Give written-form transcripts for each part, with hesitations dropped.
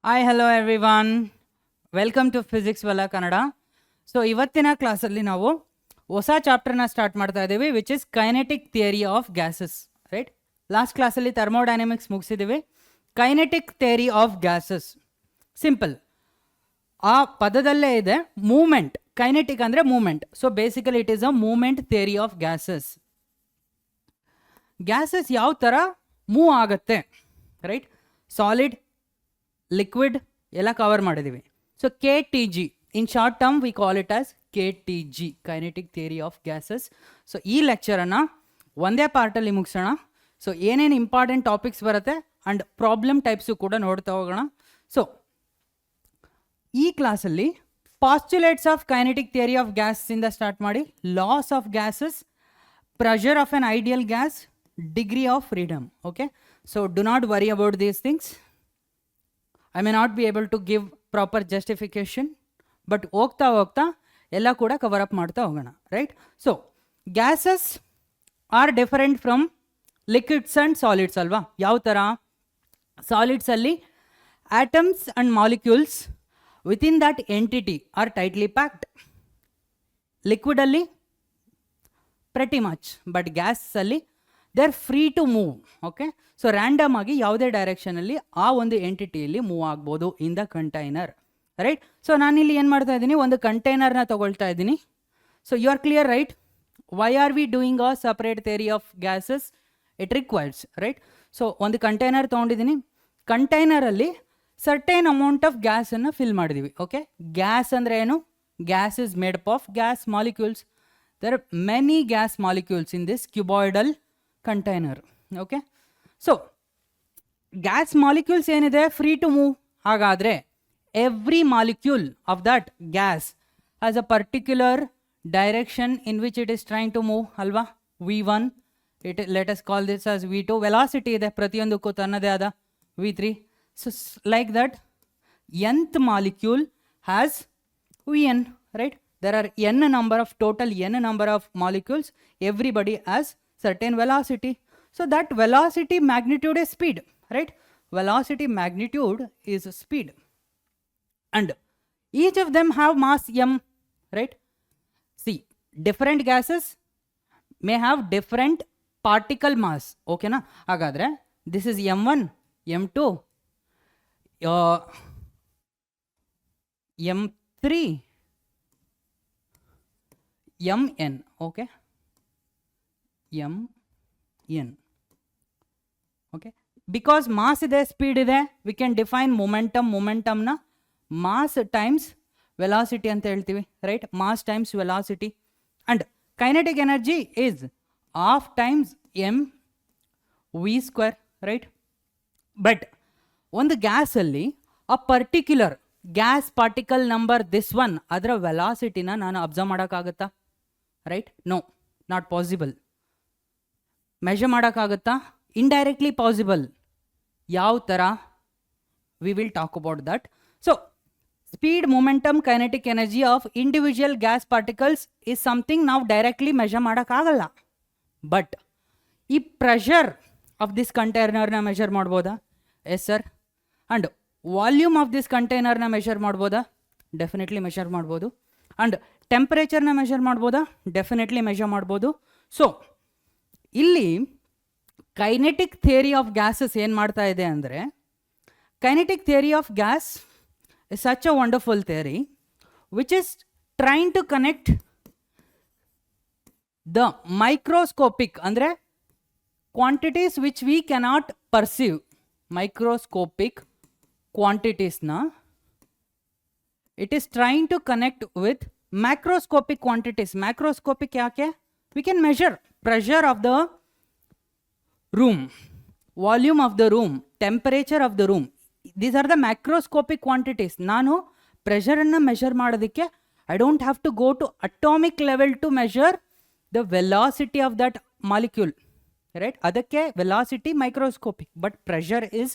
Hi, hello everyone. Welcome to Physics Vala Kannada. So, ಇವತ್ತಿನ ಕ್ಲಾಸಲ್ಲಿ ನಾವು ಹೊಸ ಚಾಪ್ಟರ್ನ ಸ್ಟಾರ್ಟ್ ಮಾಡ್ತಾ ಇದ್ದೀವಿ which is kinetic theory of gases. Right, last ಕ್ಲಾಸಲ್ಲಿ ಥರ್ಮೋಡೈನಮಿಕ್ಸ್ ಮುಗಿಸಿದ್ದೀವಿ. Kinetic theory of gases simple, ಆ ಪದದಲ್ಲೇ ಇದೆ ಮೂಮೆಂಟ್. ಕೈನೆಟಿಕ್ ಅಂದರೆ movement. So basically it is a movement theory of gases. Gases ಯಾವ ಥರ ಮೂವ್ ಆಗುತ್ತೆ, ರೈಟ್? ಸಾಲಿಡ್, ಲಿಕ್ವಿಡ್ ಎಲ್ಲ ಕವರ್ ಮಾಡಿದ್ದೀವಿ. So KTG, in short term we call it as KTG, kinetic theory of gases. So ಈ ಲೆಕ್ಚರನ್ನು ಒಂದೇ ಪಾರ್ಟಲ್ಲಿ ಮುಗಿಸೋಣ. ಸೊ ಏನೇನು ಇಂಪಾರ್ಟೆಂಟ್ ಟಾಪಿಕ್ಸ್ ಬರುತ್ತೆ ಆ್ಯಂಡ್ ಪ್ರಾಬ್ಲಮ್ ಟೈಪ್ಸು ಕೂಡ ನೋಡ್ತಾ ಹೋಗೋಣ. ಸೊ ಈ ಕ್ಲಾಸಲ್ಲಿ ಪಾಸ್ಚುಲೇಟ್ಸ್ ಆಫ್ ಕೈನೆಟಿಕ್ ಥಿಯರಿ ಆಫ್ ಗ್ಯಾಸಿಂದ ಸ್ಟಾರ್ಟ್ ಮಾಡಿ loss of gases, pressure of on ideal gas, degree of freedom. Okay, so do not worry about these things. I may not be able to give proper justification, but ಹೋಗ್ತಾ ಹೋಗ್ತಾ ಎಲ್ಲ ಕೂಡ cover up ಮಾಡ್ತಾ ಹೋಗೋಣ, right? So gases are different from liquids and solids ಅಲ್ವಾ? ಯಾವ ಥರ? ಸಾಲಿಡ್ಸಲ್ಲಿ atoms and molecules within that entity are tightly packed. ಲಿಕ್ವಿಡಲ್ಲಿ ಪ್ರೆಟಿ ಮಚ್, ಬಟ್ ಗ್ಯಾಸಲ್ಲಿ they are free to move. Okay, so random ಆಗಿ ಯಾವುದೇ ಡೈರೆಕ್ಷನಲ್ಲಿ ಆ ಒಂದು ಎಂಟಿಟಿಯಲ್ಲಿ ಮೂವ್ ಆಗ್ಬೋದು in the container, right? So ನಾನಿಲ್ಲಿ ಏನು ಮಾಡ್ತಾ ಇದ್ದೀನಿ, ಒಂದು ಕಂಟೈನರ್ನ ತೊಗೊಳ್ತಾ ಇದ್ದೀನಿ. So you are clear, right? Why are we doing a separate theory of gases? It requires, right? So ಒಂದು ಕಂಟೈನರ್ ತೊಗೊಂಡಿದ್ದೀನಿ. ಕಂಟೈನರಲ್ಲಿ ಸರ್ಟೇನ್ ಅಮೌಂಟ್ ಆಫ್ ಗ್ಯಾಸನ್ನು ಫಿಲ್ ಮಾಡಿದ್ದೀವಿ. ಓಕೆ, ಗ್ಯಾಸ್ ಅಂದರೆ ಏನು? Gas is made up of gas molecules. There are many gas molecules in this cuboidal container. Okay, so gas molecules ಏನಿದೆ free to move. ಹಾಗಾದರೆ every molecule of that gas has a particular direction in which it is trying to move ಅಲ್ವಾ? V1, it let us call this as V2. Velocity ಇದೆ ಪ್ರತಿಯೊಂದಕ್ಕೂ ತನ್ನದೇ ಆದ V3. So like that nth molecule has Vn, right? There are n number of total n number of molecules. Everybody has certain velocity. So that velocity magnitude is speed, right? Velocity magnitude is speed. And each of them have mass m, right? See, different gases may have different particle mass. Okay na? Hagadre this is m1, m2, m3, mn. Okay, mn. Okay, because mass ಇದೆ, speed ಇದೆ, we can define momentum. Momentumನ mass times velocity ಅಂತ ಹೇಳ್ತೀವಿ, right? Mass times velocity. And kinetic energy is half times m v square, right? But ಒಂದು ಗ್ಯಾಸಲ್ಲಿ ಆ particular gas particle number this one, ಅದರ ವೆಲಾಸಿಟಿನ ನಾನು ಅಬ್ಸರ್ವ್ ಮಾಡೋಕ್ಕಾಗತ್ತಾ? Right? No, not possible. Measure ಮಾಡೋಕ್ಕಾಗತ್ತಾ? Indirectly possible. ಯಾವ ಥರ? We will talk about that. So speed, momentum, kinetic energy of individual gas particles is something ನಾವು ಡೈರೆಕ್ಟ್ಲಿ ಮೆಷರ್ ಮಾಡೋಕ್ಕಾಗಲ್ಲ. But ಈ ಪ್ರೆಷರ್ ಆಫ್ ದಿಸ್ ಕಂಟೈನರ್ನ ಮೆಷರ್ ಮಾಡ್ಬೋದಾ? Yes sir. And volume of this ಕಂಟೈನರ್ನ measure ಮಾಡ್ಬೋದಾ? Definitely measure ಮಾಡ್ಬೋದು. And ಟೆಂಪರೇಚರ್ನ measure ಮಾಡ್ಬೋದಾ? ಡೆಫಿನೆಟ್ಲಿ ಮೆಷರ್ ಮಾಡ್ಬೋದು. ಸೊ ಇಲ್ಲಿ ಕೈನೆಟಿಕ್ ಥಿಯರಿ ಆಫ್ ಗ್ಯಾಸಸ್ ಏನು ಮಾಡ್ತಾ ಇದೆ ಅಂದರೆ, kinetic theory of gas is such a wonderful theory which is trying to connect the microscopic, ಅಂದರೆ quantities which we cannot perceive, microscopic ಕ್ವಾಂಟಿಟೀಸ್ನ it is trying to connect with macroscopic quantities. Macroscopic ಯಾಕೆ? We can measure pressure of the room, volume of the room, temperature of the room. These are the macroscopic quantities. ನಾನು ಪ್ರೆಷರನ್ನು measure ಮಾಡೋದಕ್ಕೆ I don't have to go to atomic level to measure the velocity of that molecule, right? ಅದಕ್ಕೆ velocity microscopic, but pressure is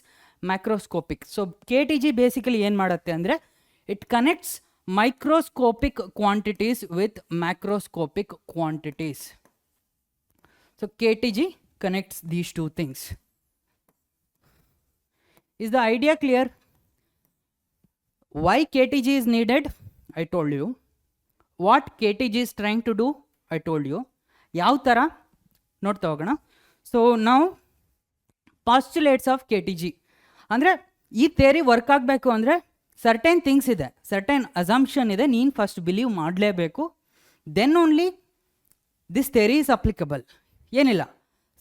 macroscopic. So KTG basically ಏನು ಮಾಡುತ್ತೆ ಅಂದರೆ, it connects microscopic quantities with macroscopic quantities. So KTG connects these two things. Is the idea clear? Why KTG is needed? I told you. What KTG is trying to do? I told you. ಯಾವ ಥರ ನೋಡ್ತಾ ಹೋಗೋಣ. So ನಾವು postulates of KTG ಅಂದರೆ ಈ theory work ಆಗಬೇಕು ಅಂದರೆ certain things ಇದೆ, ಸರ್ಟೈನ್ ಅಸಂಪ್ಷನ್ ಇದೆ, ನೀನು ಫಸ್ಟ್ ಬಿಲೀವ್ ಮಾಡಲೇಬೇಕು. Then only this theory is applicable. ಏನಿಲ್ಲ,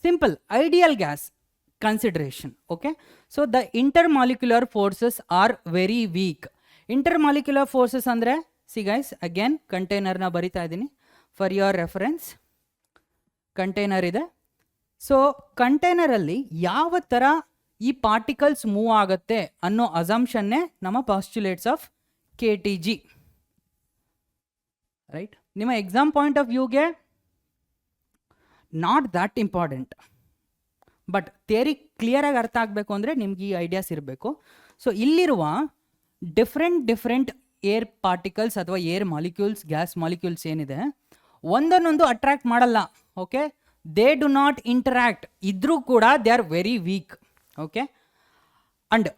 simple ideal gas consideration. Okay, so the intermolecular forces are very weak. Intermolecular forces ಅಂದರೆ ಸಿ ಗೈಸ್ ಅಗೇನ್ ಕಂಟೈನರ್ನ ಬರಿತಾ ಇದ್ದೀನಿ ಫಾರ್ ಯುವರ್ ರೆಫರೆನ್ಸ್. ಕಂಟೈನರ್ ಇದೆ. So ಕಂಟೈನರಲ್ಲಿ ಯಾವ ಥರ ಈ ಪಾರ್ಟಿಕಲ್ಸ್ ಮೂವ್ ಆಗುತ್ತೆ ಅನ್ನೋ ಅಸಂಪ್ಷನ್ನೇ ನಮ್ಮ ಪಾಸ್ಟುಲೇಟ್ಸ್ ಆಫ್ KTG. ರೈಟ್, ನಿಮ್ಮ ಎಕ್ಸಾಮ್ ಪಾಯಿಂಟ್ ಆಫ್ ವ್ಯೂಗೆ not that important, but theory ಕ್ಲಿಯರಾಗಿ ಅರ್ಥ ಆಗಬೇಕು ಅಂದರೆ ನಿಮ್ಗೆ ಈ ಐಡಿಯಾಸ್ ಇರಬೇಕು. ಸೊ ಇಲ್ಲಿರುವ ಡಿಫ್ರೆಂಟ್ ಏರ್ ಪಾರ್ಟಿಕಲ್ಸ್ ಅಥವಾ ಏರ್ ಮಾಲಿಕ್ಯೂಲ್ಸ್, ಗ್ಯಾಸ್ ಮಾಲಿಕ್ಯೂಲ್ಸ್ ಏನಿದೆ ಒಂದನ್ನೊಂದು ಅಟ್ರಾಕ್ಟ್ ಮಾಡಲ್ಲ. Okay, they do not interact. ಇದ್ರೂ ಕೂಡ they are very weak. Okay, and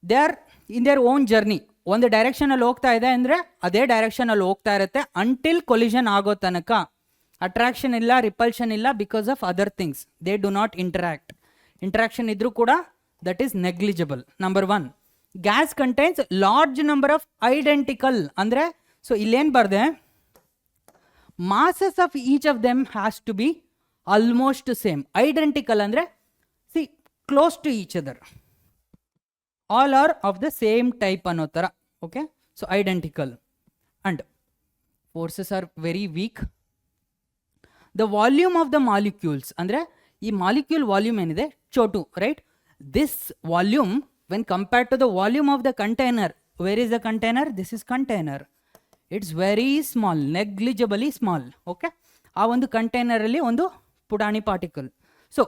they are in their own journey. ಒಂದು ಡೈರೆಕ್ಷನಲ್ಲಿ ಹೋಗ್ತಾ ಇದೆ ಅಂದರೆ ಅದೇ ಡೈರೆಕ್ಷನಲ್ಲಿ ಹೋಗ್ತಾ ಇರುತ್ತೆ ಅಂಟಿಲ್ ಕೊಲಿಷನ್ ಆಗೋ ತನಕ. ಅಟ್ರಾಕ್ಷನ್ ಇಲ್ಲ, ರಿಪಲ್ಷನ್ ಇಲ್ಲ, because of other things. They do not interact. Interaction ಇದ್ರೂ ಕೂಡ that is negligible. Number 1, gas contains large number of identical ಅಂದರೆ, ಸೊ ಇಲ್ಲೇನು ಬರ್ದೆ, masses of each of them has to be almost same. Identical ಅಂದರೆ see close to each other, all are of the same type ಅನ್ನೋ ಥರ. Okay, so identical. And forces are very weak. The volume of the molecules ಅಂದರೆ ಈ molecule volume ಏನಿದೆ ಚೋಟು, right? This volume when compared to the volume of the container, where is the container? This is container. It's very small, negligibly small. Okay, ಆ ಒಂದು ಕಂಟೈನರಲ್ಲಿ ಒಂದು ಪುಟಾಣಿ particle. So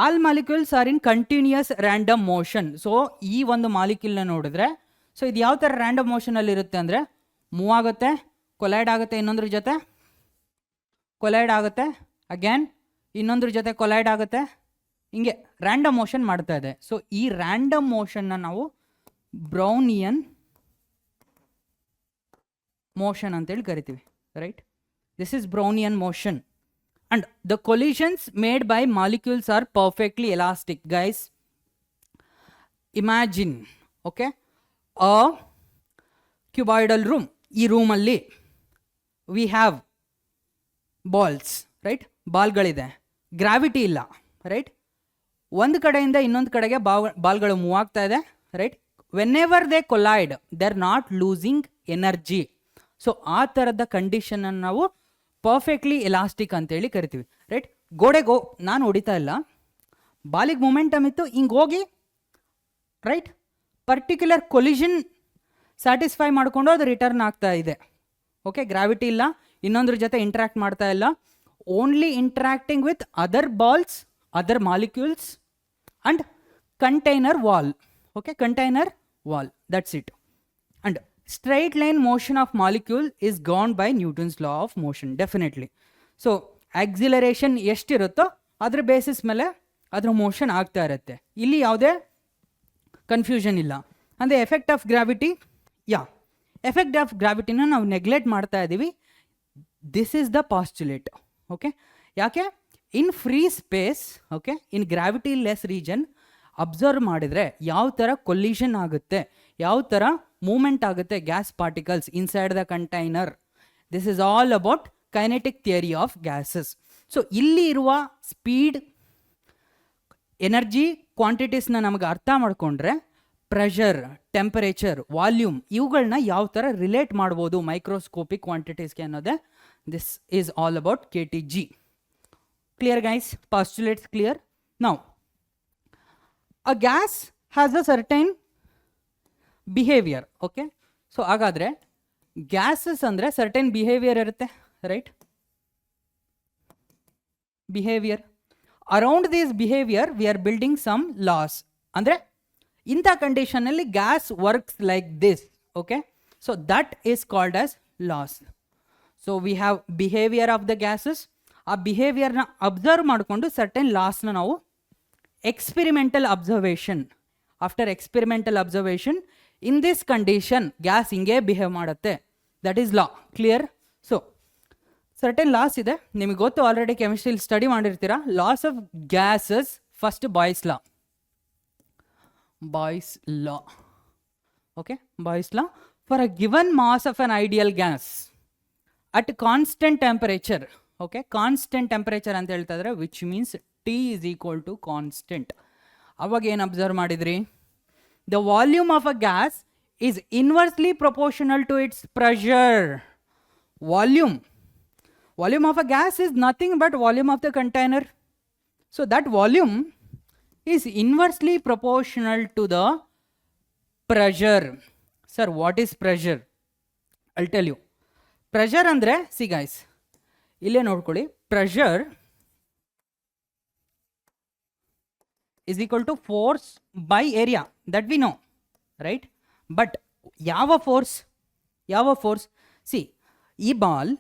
all molecules R ಇನ್ continuous random motion. So ಈ ಒಂದು ಮಾಲಿಕ್ಯೂಲ್ನ ನೋಡಿದ್ರೆ, so ಇದು ಯಾವ ಥರ ರ್ಯಾಂಡಮ್ ಮೋಷನಲ್ಲಿ ಇರುತ್ತೆ ಅಂದರೆ ಮೂವ್ ಆಗುತ್ತೆ, ಕೊಲೈಡ್ ಆಗುತ್ತೆ, ಇನ್ನೊಂದ್ರ ಜೊತೆ ಕೊಲೈಡ್ ಆಗುತ್ತೆ, ಅಗೇನ್ ಇನ್ನೊಂದ್ರ ಜೊತೆ ಕೊಲೈಡ್ ಆಗುತ್ತೆ, ಹಿಂಗೆ ರ್ಯಾಂಡಮ್ ಮೋಷನ್ ಮಾಡ್ತಾ ಇದೆ. ಸೊ ಈ ರ್ಯಾಂಡಮ್ ಮೋಷನ್ನ ನಾವು ಬ್ರೌನಿಯನ್ ಮೋಷನ್ ಅಂತೇಳಿ ಕರಿತೀವಿ, right? This is Brownian motion. And the collisions made by molecules are perfectly elastic. Guys imagine, okay, a cuboidal room. ಈ ರೂಮಲ್ಲಿ ವಿ ಹ್ಯಾವ್ ಬಾಲ್ಸ್, ರೈಟ್? ಬಾಲ್ಗಳಿದೆ, ಗ್ರಾವಿಟಿ ಇಲ್ಲ, ರೈಟ್? ಒಂದು ಕಡೆಯಿಂದ ಇನ್ನೊಂದು ಕಡೆಗೆ ಬಾಲ್ಗಳು ಮೂವ್ ಆಗ್ತಾ ಇದೆ, right? Whenever they collide they are not losing energy. So ಆ ಥರದ ಕಂಡೀಷನನ್ನು ನಾವು ಪರ್ಫೆಕ್ಟ್ಲಿ ಎಲಾಸ್ಟಿಕ್ ಅಂತೇಳಿ ಕರಿತೀವಿ, ರೈಟ್? ಗೋಡೆಗೆ ನಾನು ಹೊಡಿತಾ ಇಲ್ಲ, ಬಾಲಿಗೆ ಮೊಮೆಂಟಮ್ ಇತ್ತು, ಹಿಂಗೆ ಹೋಗಿ, ರೈಟ್, ಪರ್ಟಿಕ್ಯುಲರ್ ಕೊಲಿಷನ್ ಸ್ಯಾಟಿಸ್ಫೈ ಮಾಡಿಕೊಂಡು ಅದು ರಿಟರ್ನ್ ಆಗ್ತಾ ಇದೆ. ಓಕೆ, ಗ್ರಾವಿಟಿ ಇಲ್ಲ, ಇನ್ನೊಂದ್ರ ಜೊತೆ ಇಂಟ್ರಾಕ್ಟ್ ಮಾಡ್ತಾ ಇಲ್ಲ, only interacting with other balls, other molecules and container wall. Okay, container wall, that's it. And straight line motion of molecule is governed by Newton's law of motion, definitely. So acceleration ಎಷ್ಟಿರುತ್ತೋ ಅದ್ರ basis ಮೇಲೆ ಅದ್ರ motion ಆಗ್ತಾ ಇರುತ್ತೆ. ಇಲ್ಲಿ ಯಾವುದೇ confusion ಇಲ್ಲ. ಅಂದರೆ effect of gravity, effect of ಗ್ರಾವಿಟಿನ ನಾವು ನೆಗ್ಲೆಕ್ಟ್ ಮಾಡ್ತಾ ಇದ್ದೀವಿ. This is the postulate. Okay, ಯಾಕೆ? In free space, okay, in gravityless region observe ಮಾಡಿದರೆ ಯಾವ ಥರ ಕೊಲಿಷನ್ ಆಗುತ್ತೆ, ಯಾವ ಥರ ಮೂವ್ಮೆಂಟ್ ಆಗುತ್ತೆ gas particles inside the container. This is all about kinetic theory of gases. So ಇಲ್ಲಿ ಇರುವ ಸ್ಪೀಡ್, ಎನರ್ಜಿ, ಕ್ವಾಂಟಿಟೀಸ್ನ ನಮಗೆ ಅರ್ಥ ಮಾಡಿಕೊಂಡ್ರೆ ಪ್ರೆಷರ್, ಟೆಂಪರೇಚರ್, ವಾಲ್ಯೂಮ್ ಇವುಗಳನ್ನ ಯಾವ ಥರ ರಿಲೇಟ್ ಮಾಡ್ಬೋದು ಮೈಕ್ರೋಸ್ಕೋಪಿಕ್ ಕ್ವಾಂಟಿಟೀಸ್ಗೆ ಅನ್ನೋದೇ this is all about KTG. Clear guys? Postulates clear? Now a gas has a certain behavior. Okay, so ಹಾಗಾದರೆ ಗ್ಯಾಸಸ್ ಅಂದರೆ ಸರ್ಟೈನ್ ಬಿಹೇವಿಯರ್ ಇರುತ್ತೆ, right? Behaviour, around this behaviour we are building some laws. ಅಂದರೆ ಇಂಥ ಕಂಡೀಷನಲ್ಲಿ gas works like this. Okay, so that is called as laws. So we have behaviour of the gases. ಆ ಬಿಹೇವಿಯರ್ನ observe ಮಾಡಿಕೊಂಡು certain ಲಾಸ್ನ ನಾವು experimental observation. After experimental observation, in this condition gas ಹಿಂಗೆ behave ಮಾಡುತ್ತೆ. That is law. Clear? So certain laws ಇದೆ, ನಿಮಗೆ ಗೊತ್ತು, already ಕೆಮಿಸ್ಟ್ರಿಲಿ ಸ್ಟಡಿ ಮಾಡಿರ್ತೀರಾ. Laws of gases, first Boyle's law. Boyle's law. Okay, Boyle's law. For a given mass of an ideal gas at constant temperature. Okay, constant temperature ಅಂತ ಹೇಳ್ತಾ ಇದ್ರೆ which means T is equal to constant. ಅವಾಗ ಏನು observe ಮಾಡಿದ್ರಿ? The volume of a gas is inversely proportional to its pressure. Volume of a gas is nothing but volume of the container. So that volume is inversely proportional to the pressure. Sir, what is pressure? I'll tell you. Pressure andre, see guys, ille nodkoli, pressure is equal to force by area, that we know, right? But yava force? See, ee ball,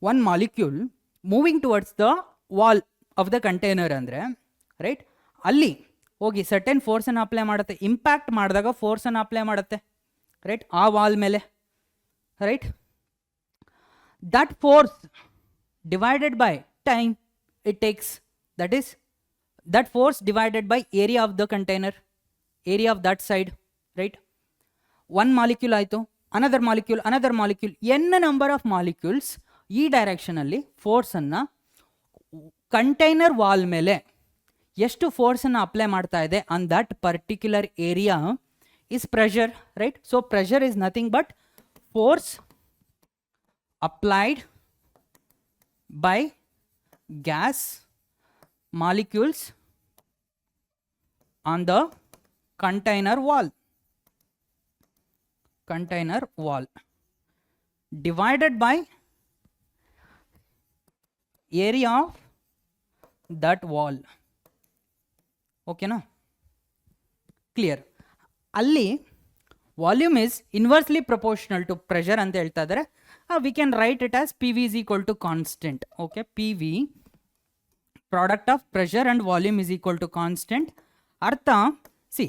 one molecule moving towards the wall of the container andre, right? ಅಲ್ಲಿ ಹೋಗಿ certain ಫೋರ್ಸನ್ನು apply ಮಾಡುತ್ತೆ. Impact ಮಾಡಿದಾಗ ಫೋರ್ಸನ್ನು apply ಮಾಡುತ್ತೆ, right, ಆ wall ಮೇಲೆ, right. That force divided by time it takes, that is that force divided by area of the container, area of that side, right. One molecule ಆಯಿತು, another molecule, N number of molecules ಈ ಡೈರೆಕ್ಷನಲ್ಲಿ ಫೋರ್ಸನ್ನು container wall ಮೇಲೆ ಎಷ್ಟು ಫೋರ್ಸನ್ನು apply ಮಾಡ್ತಾ ಇದೆ on that particular area is pressure, right. So pressure is nothing but force applied by gas molecules on the container wall divided by area of that wall. Okay na? Clear? ಅಲ್ಲಿ volume is inversely proportional to pressure ಅಂತ ಹೇಳ್ತಾ ಇದ್ದಾರೆ. We can write it as P V is equal to constant. Okay, P V product of pressure and volume is equal to constant. ಅರ್ಥ, see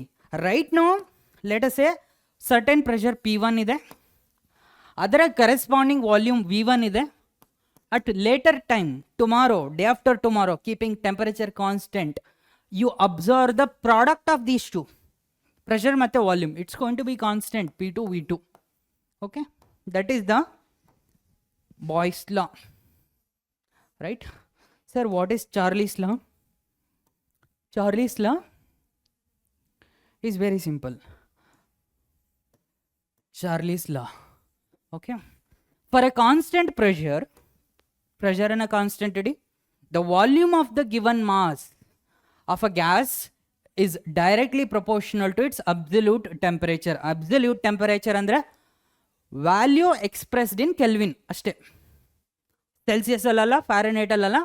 right no let us say certain pressure P1 ಇದೆ, ಅದರ corresponding volume V1 ಇದೆ. At later time, tomorrow, day after tomorrow, keeping temperature constant, you observe the product of these two, pressure ಮತ್ತೆ volume, it's going to be constant P2 V2. Okay, that is the Boy's law, right? Sir, what is Charlie's law? Charlie's law is very simple. Charlie's law, okay, for a constant pressure and a constant eddy, the volume of the given mass of a gas is directly proportional to its absolute temperature. Absolute temperature andre value expressed in Kelvin ashte, Celsius allala, Fahrenheit allala,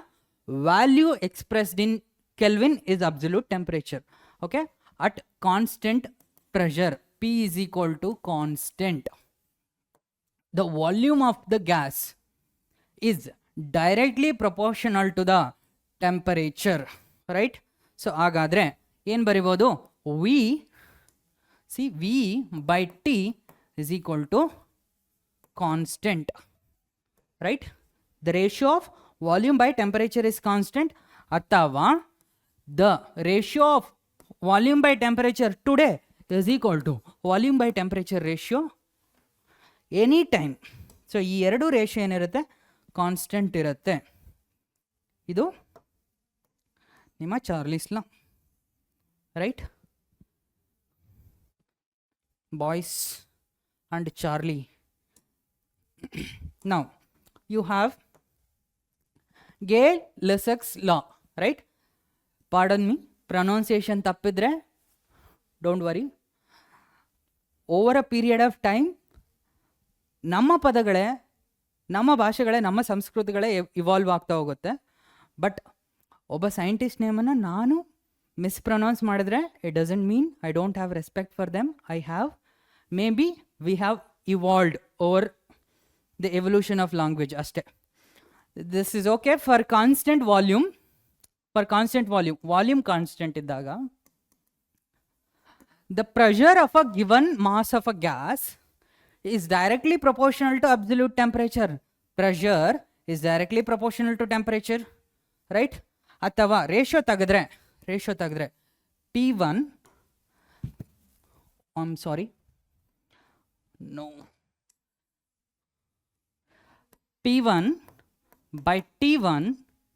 value expressed in Kelvin is absolute temperature. Okay, at constant pressure P is equal to constant, the volume of the gas is directly proportional to the temperature, right? So ಹಾಗಾದರೆ ಏನು ಬರಿಬೋದು? V by T is equal to constant, right? The ratio of volume by temperature is constant, ಅಥವಾ the ratio of volume by temperature today is equal to volume by temperature ratio any time. So ಈ ಎರಡು ratio ಏನಿರುತ್ತೆ? Constant ಇರುತ್ತೆ. ಇದು ನಿಮ್ಮ Charlie's law, right? Boys and Charlie. Now you have ಗೆಲೆಸೆಕ್ಸ್ law, right? Pardon me, pronunciation ತಪ್ಪಿದ್ರೆ don't worry. Over a period of time ನಮ್ಮ ಪದಗಳೇ, ನಮ್ಮ ಭಾಷೆಗಳೇ, ನಮ್ಮ ಸಂಸ್ಕೃತಿಗಳೇ ಇವಾಲ್ವ್ ಆಗ್ತಾ ಹೋಗುತ್ತೆ. ಬಟ್ ಒಬ್ಬ ಸೈಂಟಿಸ್ಟ್ ನೇಮನ್ನು ನಾನು ಮಿಸ್ಪ್ರೊನೌನ್ಸ್ ಮಾಡಿದ್ರೆ it doesn't mean I don't have respect for them. I have, may be we have evolved over the evolution of language ಅಷ್ಟೇ. This is okay for constant volume. Volume constant ಇದ್ದಾಗ the pressure of a given mass of a gas is directly proportional to absolute temperature. Pressure is directly proportional to temperature, right? ಅಥವಾ ratio ತೆಗೆದ್ರೆ P1, I'm sorry, no, P1 by T1,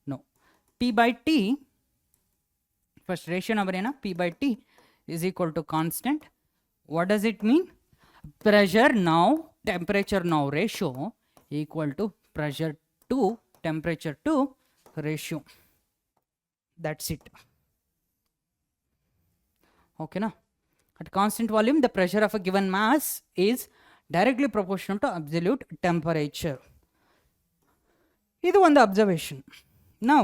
no, P by T, first ratio number ಏನ P by T is equal to constant. What does it mean? Pressure now, temperature now ratio equal to pressure to temperature to ratio. That's it. Okay, na? At constant volume, the pressure of a given mass is directly proportional to absolute temperature. This is one observation. Now,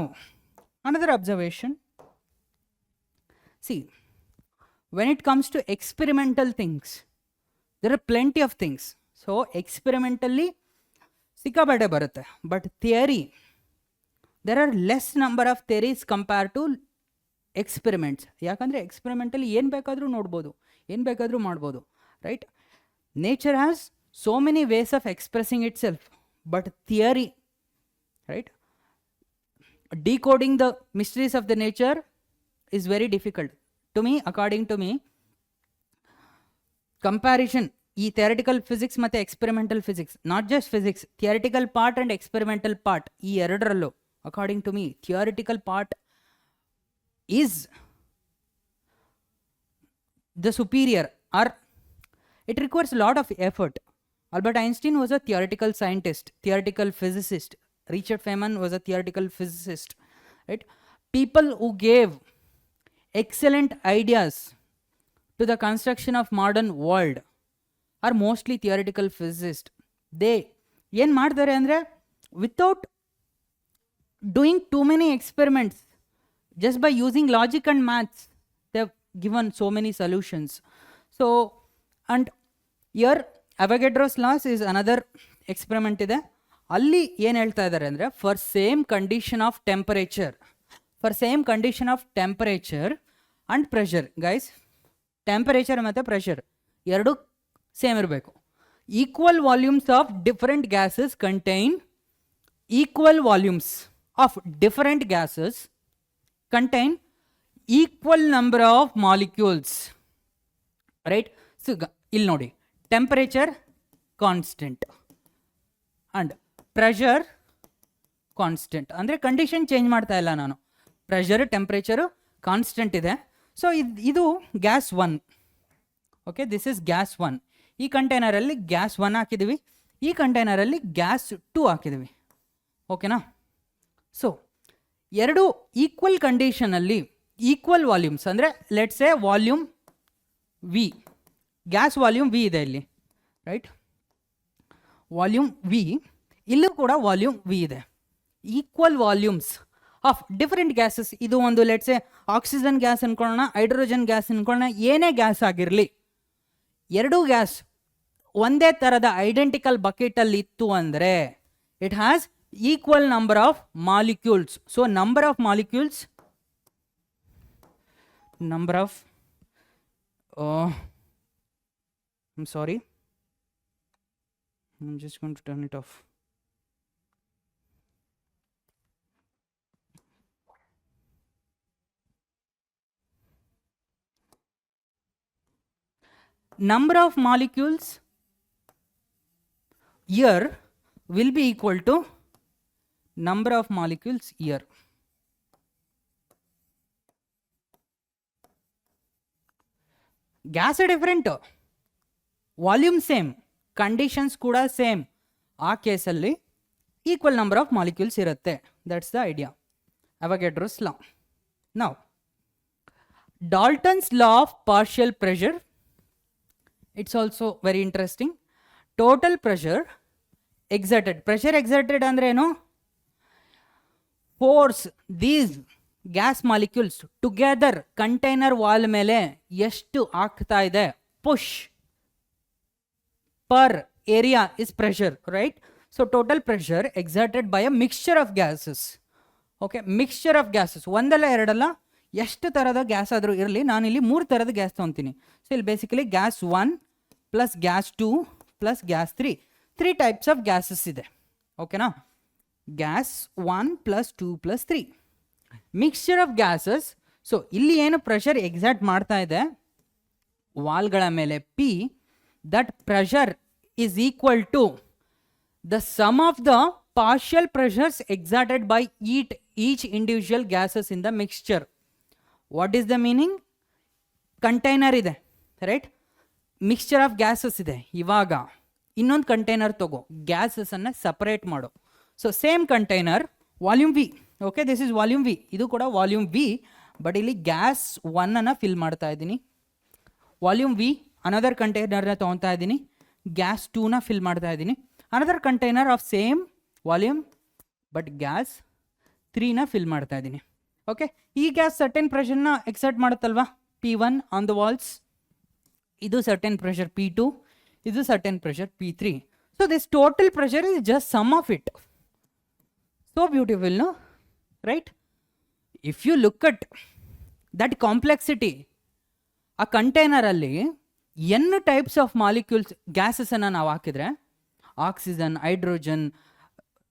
another observation. See, when it comes to experimental things, there are plenty of things. So, experimentally, sikabade barutte. But theory, there are less number of theories compared to experiments. ಯಾಕಂದರೆ ಎಕ್ಸ್ಪೆರಿಮೆಂಟಲ್ಲಿ ಏನು ಬೇಕಾದರೂ ನೋಡ್ಬೋದು, ಏನು ಬೇಕಾದರೂ ಮಾಡ್ಬೋದು, right? Nature has so many ways of expressing itself, but theory, right, decoding the mysteries of the nature is very difficult. To me, according to me, comparison, ಈ theoretical physics ಮತ್ತು experimental physics, not just physics, theoretical part and experimental part, ಈ ಎರಡರಲ್ಲೂ, according to me, theoretical part is the superior, or it requires a lot of effort. Albert Einstein was a theoretical scientist, theoretical physicist. Richard Feynman was a theoretical physicist, right? People who gave excellent ideas to the construction of modern world are mostly theoretical physicists. They ಏನು ಮಾಡ್ತಾರೆ ಅಂದರೆ without doing too many experiments, just by using logic and maths, they have given so many solutions. So, and here Avogadro's laws is another experiment ಇದೆ. ಅಲ್ಲಿ ಏನು ಹೇಳ್ತಾ ಇದ್ದಾರೆ ಅಂದರೆ, for same condition of temperature and pressure, guys, temperature ಮತ್ತು pressure ಎರಡು same ಇರಬೇಕು. Equal volumes of different gases contain equal number of molecules, right? So ಇಲ್ಲಿ ನೋಡಿ, temperature constant and pressure constant, ಅಂದರೆ ಕಂಡೀಷನ್ ಚೇಂಜ್ ಮಾಡ್ತಾ ಇಲ್ಲ ನಾನು, ಪ್ರೆಷರ್ ಟೆಂಪ್ರೇಚರು ಕಾನ್ಸ್ಟೆಂಟ್ ಇದೆ. ಸೊ ಇದು gas 1, okay, this is gas 1. ಈ ಕಂಟೈನರಲ್ಲಿ ಗ್ಯಾಸ್ 1 ಹಾಕಿದ್ದೀವಿ, ಈ ಕಂಟೈನರಲ್ಲಿ ಗ್ಯಾಸ್ 2 ಹಾಕಿದ್ದೀವಿ, ಓಕೆನಾ? ಸೊ ಎರಡು ಈಕ್ವಲ್ ಕಂಡೀಷನಲ್ಲಿ ಈಕ್ವಲ್ ವಾಲ್ಯೂಮ್ಸ್, ಅಂದರೆ let's a volume V, gas volume V ಇದೆ ಇಲ್ಲಿ, ರೈಟ್? ವಾಲ್ಯೂಮ್ ವಿ, ಇಲ್ಲೂ ಕೂಡ ವಾಲ್ಯೂಮ್ ವಿ ಇದೆ. Equal volumes of different gases, ಇದು ಒಂದು ಲೆಟ್ಸೆ ಆಕ್ಸಿಜನ್ ಗ್ಯಾಸ್ ಅನ್ಕೊಳ್ಳೋಣ, ಹೈಡ್ರೋಜನ್ ಗ್ಯಾಸ್ ಅನ್ಕೊಳ್ಳೋಣ, ಏನೇ ಗ್ಯಾಸ್ ಆಗಿರಲಿ, ಎರಡೂ ಗ್ಯಾಸ್ ಒಂದೇ ಥರದ ಐಡೆಂಟಿಕಲ್ ಬಕೆಟಲ್ಲಿ ಇತ್ತು ಅಂದರೆ it has equal number of molecules. So number of molecules, I'm sorry, I'm just going to turn it off. Number of molecules here will be equal to number of molecules here. Gas different, volume same, conditions kuda same, ಆ ಕೇಸಲ್ಲಿ equal number of molecules ಇರುತ್ತೆ. That's the idea, Avogadro's law. Now Dalton's law of partial pressure, it's also very interesting. Total pressure exerted, pressure exerted ಅಂದ್ರೆ ಏನು? Force these gas molecules together container wall ಮೇಲೆ ಎಷ್ಟು ಆಗ್ತಾ ಇದೆ, push per area is pressure, right? So total pressure exerted by a mixture of gases. Okay, mixture of gases, ಒಂದಲ್ಲ ಎರಡಲ್ಲ, ಎಷ್ಟು ಥರದ ಗ್ಯಾಸ್ ಆದರೂ ಇರಲಿ, ನಾನಿಲ್ಲಿ 3 ಥರದ ಗ್ಯಾಸ್ ತೊಗೊತೀನಿ. ಸೊ ಇಲ್ಲಿ basically gas 1 plus gas 2 plus gas 3 types of gases ಇದೆ. ಓಕೆನಾ? Gas 1 plus 2 plus 3 mixture of gases. So ಇಲ್ಲಿ ಏನು ಪ್ರೆಷರ್ ಎಕ್ಸಾಕ್ಟ್ ಮಾಡ್ತಾ ಇದೆ ವಾಲ್ಗಳ ಮೇಲೆ P, that pressure is equal to the sum of the partial pressures exerted by each individual gases in the mixture. What is the meaning? Container ಇದೆ, right? Mixture of gases ಇದೆ. ಇವಾಗ ಇನ್ನೊಂದು container ತಗೋ, ಗ್ಯಾಸಸನ್ನು separate ಮಾಡು. So same container, volume V. Okay, this is volume V. ಇದು ಕೂಡ volume V, but ಇಲ್ಲಿ ಗ್ಯಾಸ್ 1 ಫಿಲ್ ಮಾಡ್ತಾ ಇದ್ದೀನಿ. ವಾಲ್ಯೂಮ್ ವಿ ಅನದರ್ ಕಂಟೈನರ್ನ ತೊಗೊತಾ ಇದ್ದೀನಿ, ಗ್ಯಾಸ್ 2 ಫಿಲ್ ಮಾಡ್ತಾ ಇದ್ದೀನಿ. Another container of same volume but gas 3 fill ಮಾಡ್ತಾ ಇದ್ದೀನಿ. ಓಕೆ, ಈ ಗ್ಯಾಸ್ ಸರ್ಟೆನ್ ಪ್ರೆಷರ್ನ ಎಕ್ಸರ್ಟ್ ಮಾಡುತ್ತಲ್ವಾ, P1 ಆನ್ ದ ವಾಲ್ಸ್, ಇದು ಸರ್ಟೆನ್ ಪ್ರೆಷರ್ P2, ಇದು certain pressure P3. So this total pressure is just sum of it. So beautiful, no? Right? If you look at that complexity, ಆ ಕಂಟೈನರಲ್ಲಿ n types of molecules ಗ್ಯಾಸಸನ್ನು ನಾವು ಹಾಕಿದರೆ, oxygen, hydrogen,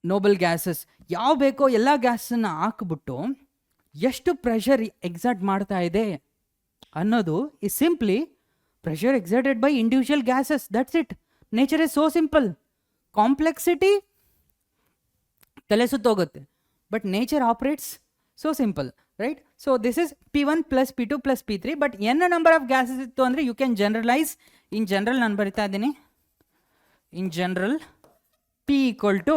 Nobel gases, ಯಾವ ಬೇಕೋ ಎಲ್ಲ ಗ್ಯಾಸನ್ನು ಹಾಕಿಬಿಟ್ಟು ಎಷ್ಟು ಪ್ರೆಷರ್ ಎಕ್ಸರ್ಟ್ ಮಾಡ್ತಾ ಇದೆ ಅನ್ನೋದು is simply pressure exerted by individual gases. That's it. Nature is so simple. Complexity ತಲೆ ಸುತ್ತೋಗುತ್ತೆ, but nature operates so simple, right? So this is P1 plus P2 plus P3, but n number of gases ಇತ್ತು ಅಂದರೆ you can generalize. In general ನಾನು ಬರಿತಾ ಇದ್ದೀನಿ, in general P equal to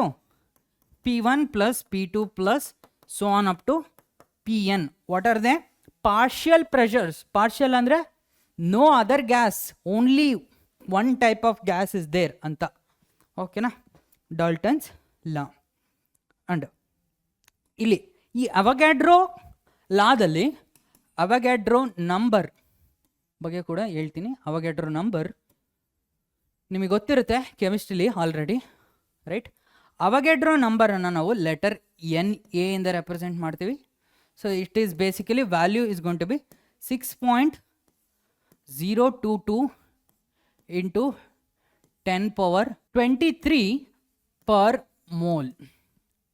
P1 plus P2 plus so on up to Pn. What are they? Partial pressures. Partial ಅಂದರೆ no other gas, only one type of gas is there ಅಂತ. ಓಕೆನಾ? ಡಾಲ್ಟನ್ಸ್ ಲಾ. And ಇಲ್ಲಿ ಈ ಅವಗ್ಯಾಡ್ರೋ ಲಾದಲ್ಲಿ ಅವಗ್ಯಾಡ್ರೋ number ಬಗ್ಗೆ ಕೂಡ ಹೇಳ್ತೀನಿ. ಅವಗ್ಯಾಡ್ರೋ number ನಿಮಗೆ ಗೊತ್ತಿರುತ್ತೆ ಕೆಮಿಸ್ಟ್ರಿಲಿ ಆಲ್ರೆಡಿ, ರೈಟ್? ಅವಗ್ಯಾಡ್ರೋ ನಂಬರನ್ನು ನಾವು ಲೆಟರ್ NA ಇಂದ ರೆಪ್ರೆಸೆಂಟ್ ಮಾಡ್ತೀವಿ. So it is basically value is going to be 6.022 into 10⁻23 per mole.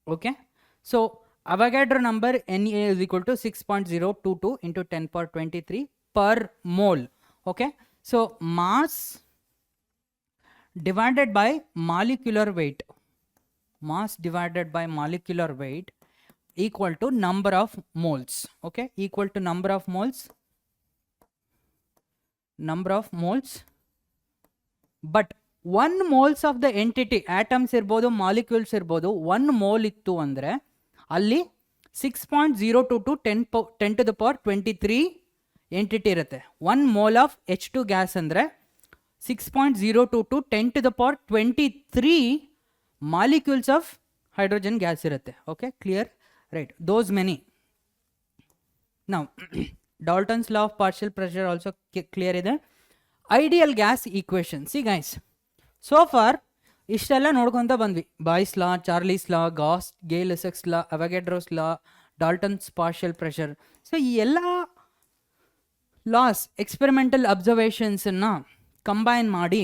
Okay, so Avogadro number Na is equal to 6.022 into 10⁻23 per mole. Okay, so mass divided by molecular weight, mass divided by molecular weight equal to number of moles. Okay, equal to number of moles, but 1 moles of the entity, atoms ಇರ್ಬೋದು, molecules ಇರ್ಬೋದು, 1 mole ಇತ್ತು ಅಂದರೆ ಅಲ್ಲಿ 6.022 10 to the power 23 entity ಇರುತ್ತೆ. 1 mole of H2 gas ಅಂದರೆ 6.022 10 to the power 23 molecules of hydrogen gas ಇರುತ್ತೆ. Okay, clear? Right, those many. Now Dalton's law of partial pressure also clear ಇದೆ. Ideal gas equation. See guys, so far ಇಷ್ಟೆಲ್ಲ ನೋಡ್ಕೊತ ಬಂದ್ವಿ. Boys ಲಾ, Charlie's ಲಾ, ಗೇ-ಲೆಸೆಕ್ಸ್ ಲಾ, ಅವಗ್ಯಾಡ್ರೋಸ್ ಲಾ, ಡಾಲ್ಟನ್ಸ್ partial pressure. So ಈ ಎಲ್ಲ loss, experimental ಅಬ್ಸರ್ವೇಷನ್ಸನ್ನು combine ಮಾಡಿ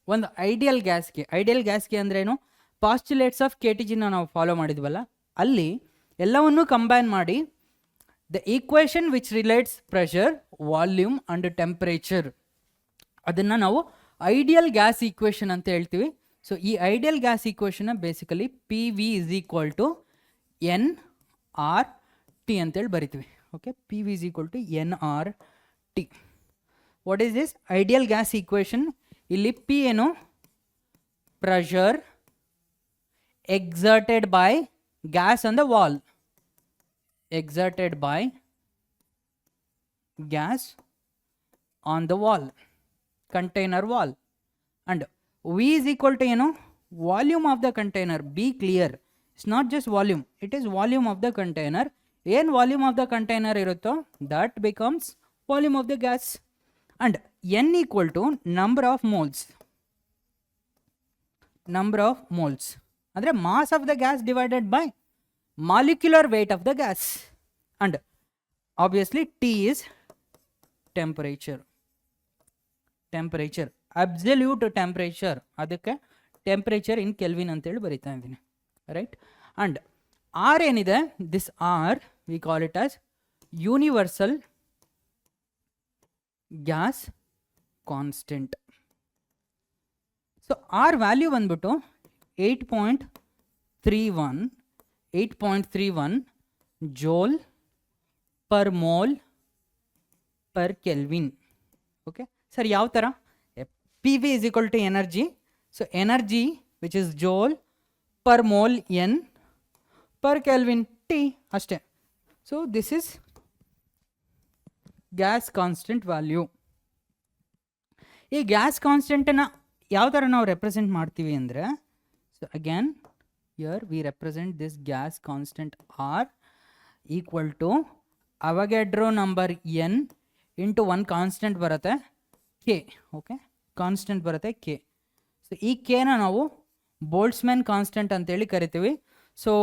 ಒಂದು ideal ಗ್ಯಾಸ್ಗೆ ಅಂದ್ರೇನು, ಪಾಸ್ಚುಲೇಟ್ಸ್ ಆಫ್ KTGನ ನಾವು ಫಾಲೋ ಮಾಡಿದ್ವಲ್ಲ, ಅಲ್ಲಿ ಎಲ್ಲವನ್ನೂ ಕಂಬೈನ್ ಮಾಡಿ the equation which relates pressure, volume and temperature, ಅದನ್ನು ನಾವು ಐಡಿಯಲ್ ಗ್ಯಾಸ್ ಈಕ್ವೇಷನ್ ಅಂತ ಹೇಳ್ತೀವಿ. ಸೊ ಈ ಐಡಿಯಲ್ ಗ್ಯಾಸ್ ಈಕ್ವೇಷನ್ನ basically PV is equal to nRT ಅಂತೇಳಿ ಬರಿತೀವಿ. Okay, PV is equal to nRT. What is this ideal gas equation? ಇಲ್ಲಿ P ಏನು, pressure exerted by gas on the wall, exerted by gas on the wall, container wall, and V is equal to volume of the container. Be clear, it's not just volume, it is volume of the container. ಏನು volume of the container ಇರುತ್ತೋ that becomes volume of the gas. And N equal to number of moles, ಅಂದರೆ mass of the gas divided by molecular weight of the gas. And obviously T is temperature. Absolute temperature, ಅದಕ್ಕೆ temperature in Kelvin ಅಂತೇಳಿ ಬರಿತಾ ಇದ್ದೀನಿ, right? And R ಏನಿದೆ, this R we call it as universal gas constant. So R value ಬಂದ್ಬಿಟ್ಟು 8.31 joule per mole per Kelvin. Okay, sir, ಯಾವ ಥರ? PV is equal to energy. So energy, which is joule per mole N per Kelvin T ಅಷ್ಟೇ. So this is gas constant value. ಈ gas ಕಾನ್ಸ್ಟೆಂಟನ್ನು ಯಾವ ಥರ ನಾವು represent ಮಾಡ್ತೀವಿ ಅಂದರೆ, so again here we represent this gas constant R equal to Avogadro number N into one constant ಬರುತ್ತೆ K. Okay, constant ಬರುತ್ತೆ ಕೆ. ಸೊ ಈ ಕೆನ ನಾವು ಬೋಲ್ಟ್ಸ್ಮ್ಯಾನ್ ಕಾನ್ಸ್ಟೆಂಟ್ ಅಂತೇಳಿ ಕರಿತೀವಿ. So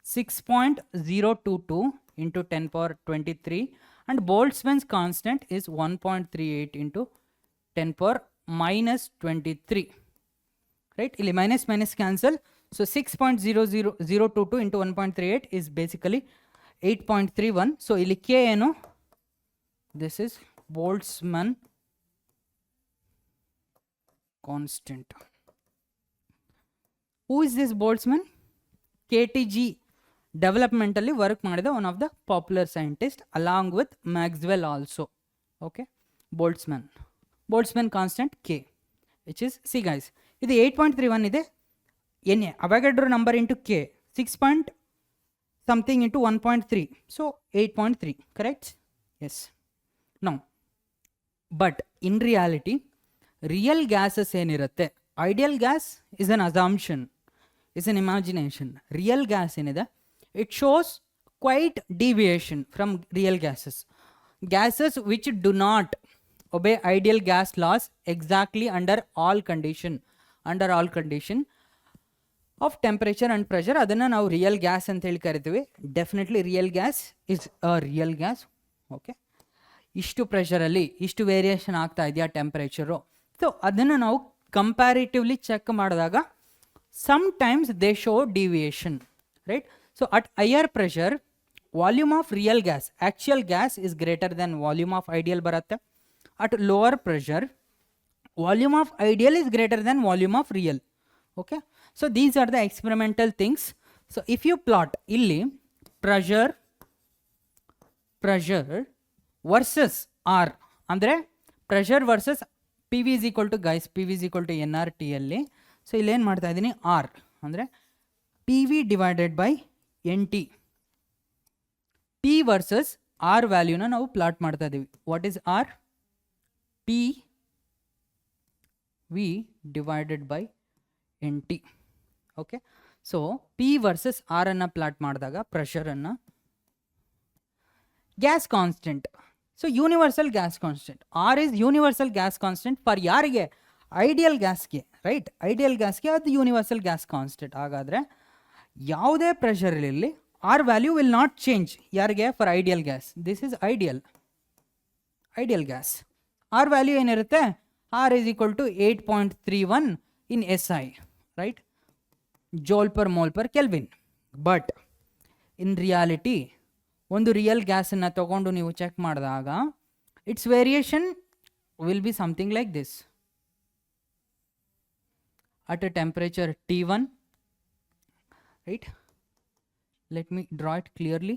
6.022 into 10 power 23 and Boltzmann's constant is 1.38 into 10 power minus 23, right? Illi minus cancel, so 6.00022 into 1.38 is basically 8.31. so illi k eno, this is Boltzmann constant. Who is this Boltzmann? KTG development ಅಲ್ಲಿ work ಮಾಡಿದ one of the popular scientist along with Maxwell also. Okay, Boltzmann constant K which is, see guys, ಇದು 8.31 ಇದೆ, N A Avogadro number into K 6 point something into 1.3, so 8.3, correct? Yes. Now but in reality real gases ಏನಿರುತ್ತೆ, ideal gas is an assumption, is an imagination. Real gas ಏನಿದೆ, it shows quite deviation from real gases. Gases which do not obey ideal gas laws exactly under all condition of temperature and pressure, ಅದನ್ನ ನಾವು real gas ಅಂತ ಹೇಳಿ ಕರಿತೀವಿ. Definitely real gas is a real gas. Okay, ಇಷ್ಟು ಪ್ರೆಷರಲ್ಲಿ ಇಷ್ಟು variation ಆಗ್ತಾ ಇದೆಯಾ temperature, so ಅದನ್ನು ನಾವು ಕಂಪ್ಯಾರಿಟಿವ್ಲಿ ಚೆಕ್ ಮಾಡಿದಾಗ sometimes they show deviation, right? So at higher pressure volume of real gas, actual gas is greater than volume of ideal baratte. At lower pressure volume of ideal is greater than volume of real. Okay, so these are the experimental things. So if you plot illi pressure versus R andre pressure versus PV is equal to, guys, PV is equal to nRT alli. So ಇಲ್ಲೇನು ಮಾಡ್ತಾ ಇದ್ದೀನಿ, R ಅಂದರೆ P V divided by N T. P versus R ವ್ಯಾಲ್ಯೂನ ನಾವು plot ಮಾಡ್ತಾ ಇದ್ದೀವಿ. What is R? P V divided by N T. Okay, so P versus R ಅನ್ನು plot ಮಾಡಿದಾಗ ಪ್ರೆಷರನ್ನು, gas constant, so universal gas constant, R is universal gas constant for ಯಾರಿಗೆ? Ideal ಗ್ಯಾಸ್ಗೆ, right? Ideal ಗ್ಯಾಸ್ಗೆ ಅದು universal gas constant. ಹಾಗಾದರೆ ಯಾವುದೇ pressure ಇರಲಿ R value will not change. ಯಾರಿಗೆ? For ideal gas. This is ideal gas. R value ಏನಿರುತ್ತೆ? R is equal to 8.31 in S I, right? Joule per mole per kelvin. But in reality ಒಂದು real ಗ್ಯಾಸನ್ನು ತಗೊಂಡು ನೀವು check ಮಾಡಿದಾಗ its variation will be something like this. At a temperature T1, right? Let me draw it clearly.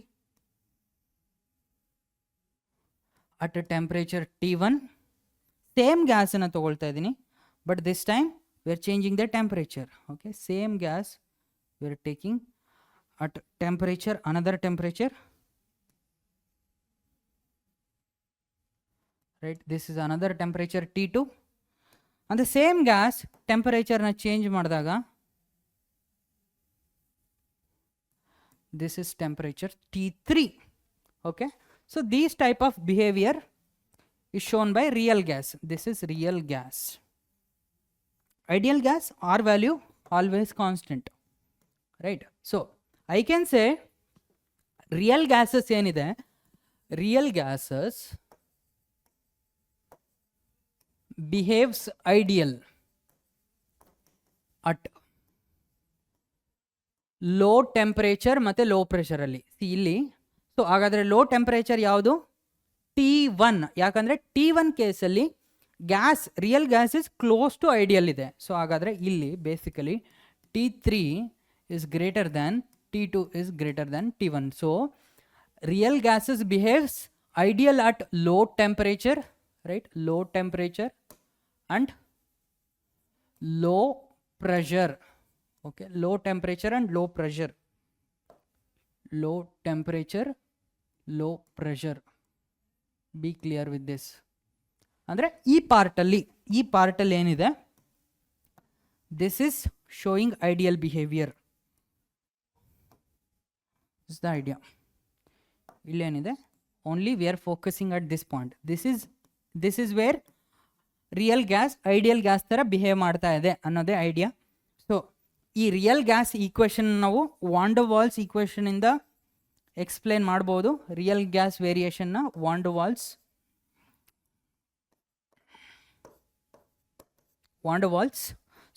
At a temperature T1, same gas anna tagolta idini, but this time we are changing the temperature. Okay, same gas we are taking at temperature, another temperature, right? This is another temperature T2. And the same gas temperature na change ಮಾಡಿದಾಗ this is temperature T3. Okay, so these type of behavior is shown by real gas. This is real gas. Ideal gas, R value always constant, right? So I can say real gases ಏನಿದೆ, real gases behaves ideal at low temperature ಮತ್ತು low ಪ್ರೆಷರಲ್ಲಿ. ಇಲ್ಲಿ so ಹಾಗಾದರೆ low temperature ಯಾವುದು? T1. ಯಾಕಂದರೆ T1 ಕೇಸಲ್ಲಿ gas, real gas is close to ideal ಇದೆ. So ಹಾಗಾದರೆ ಇಲ್ಲಿ basically T3 is greater than T2 is greater than T1. So real gases behaves ideal at low temperature, right? Low temperature and low pressure. Okay, low temperature and low pressure. Low temperature, low pressure. Be clear with this. ಅಂದರೆ ಈ ಪಾರ್ಟಲ್ಲಿ ಏನಿದೆ, this is showing ideal behaviour. Is the idea. ಇಲ್ಲೇನಿದೆ, only we are focusing at this point. This is where real gas ideal gas ಥರ behave ಮಾಡ್ತಾ ಇದೆ ಅನ್ನೋದೇ idea. So ಈ ರಿಯಲ್ ಗ್ಯಾಸ್ ಈಕ್ವೇಷನ್ ನಾವು ವಾನ್ ಡೆರ್ ವಾಲ್ಸ್ ಈಕ್ವೇಷನಿಂದ explain ಮಾಡ್ಬೋದು. Real gas ವೇರಿಯೇಷನ್ನ ವಾನ್ ಡೆರ್ ವಾಲ್ಸ್.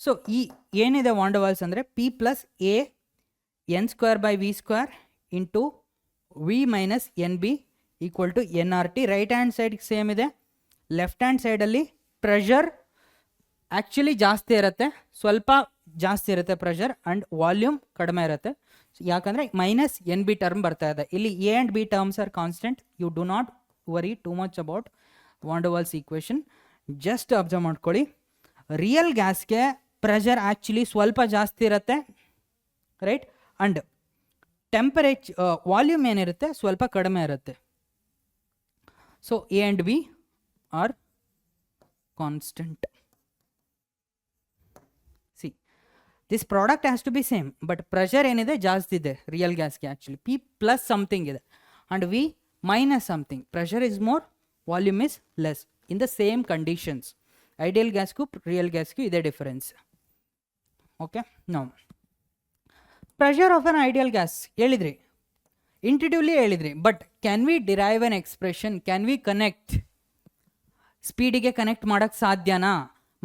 ಸೊ ಈ ಏನಿದೆ ವಾನ್ ಡೆರ್ ವಾಲ್ಸ್ ಅಂದರೆ P + A n² / v² into V - NB = nRT. Right hand side same ಇದೆ. ಲೆಫ್ಟ್ ಹ್ಯಾಂಡ್ ಸೈಡಲ್ಲಿ ಪ್ರೆಷರ್ ಆ್ಯಕ್ಚುಲಿ ಜಾಸ್ತಿ ಇರುತ್ತೆ, ಸ್ವಲ್ಪ ಜಾಸ್ತಿ ಇರುತ್ತೆ ಪ್ರೆಷರ್, ಆ್ಯಂಡ್ ವಾಲ್ಯೂಮ್ ಕಡಿಮೆ ಇರುತ್ತೆ. ಯಾಕಂದರೆ -NB ಟರ್ಮ್ ಬರ್ತಾ ಇದೆ. ಇಲ್ಲಿ A and B terms are constant. You do not worry too much about van der Waals equation. Just observe ಮಾಡ್ಕೊಳ್ಳಿ, ರಿಯಲ್ ಗ್ಯಾಸ್ಗೆ ಪ್ರೆಷರ್ ಆ್ಯಕ್ಚುಲಿ ಸ್ವಲ್ಪ ಜಾಸ್ತಿ ಇರುತ್ತೆ, ರೈಟ್, ಆ್ಯಂಡ್ ವಾಲ್ಯೂಮ್ ಏನಿರುತ್ತೆ ಸ್ವಲ್ಪ ಕಡಿಮೆ ಇರುತ್ತೆ. So A and B are constant. See, this product has to be same, but pressure ಏನಿದೆ ಜಾಸ್ತಿ ಇದೆ ರಿಯಲ್ ಗ್ಯಾಸ್ಗೆ. ಆ್ಯಕ್ಚುಲಿ P + ಸಮಥಿಂಗ್ ಇದೆ and V - something. Pressure is more, volume is less in the same conditions. Ideal ಗ್ಯಾಸ್ಗೂ real ಗ್ಯಾಸ್ಗೂ ಇದೇ difference. Okay, no pressure of an ideal gas ಹೇಳಿದ್ರಿ, intuitively ಹೇಳಿದ್ರಿ, but can we derive an expression? Can we connect? ಸ್ಪೀಡಿಗೆ connect ಮಾಡೋಕ್ಕೆ ಸಾಧ್ಯನಾ?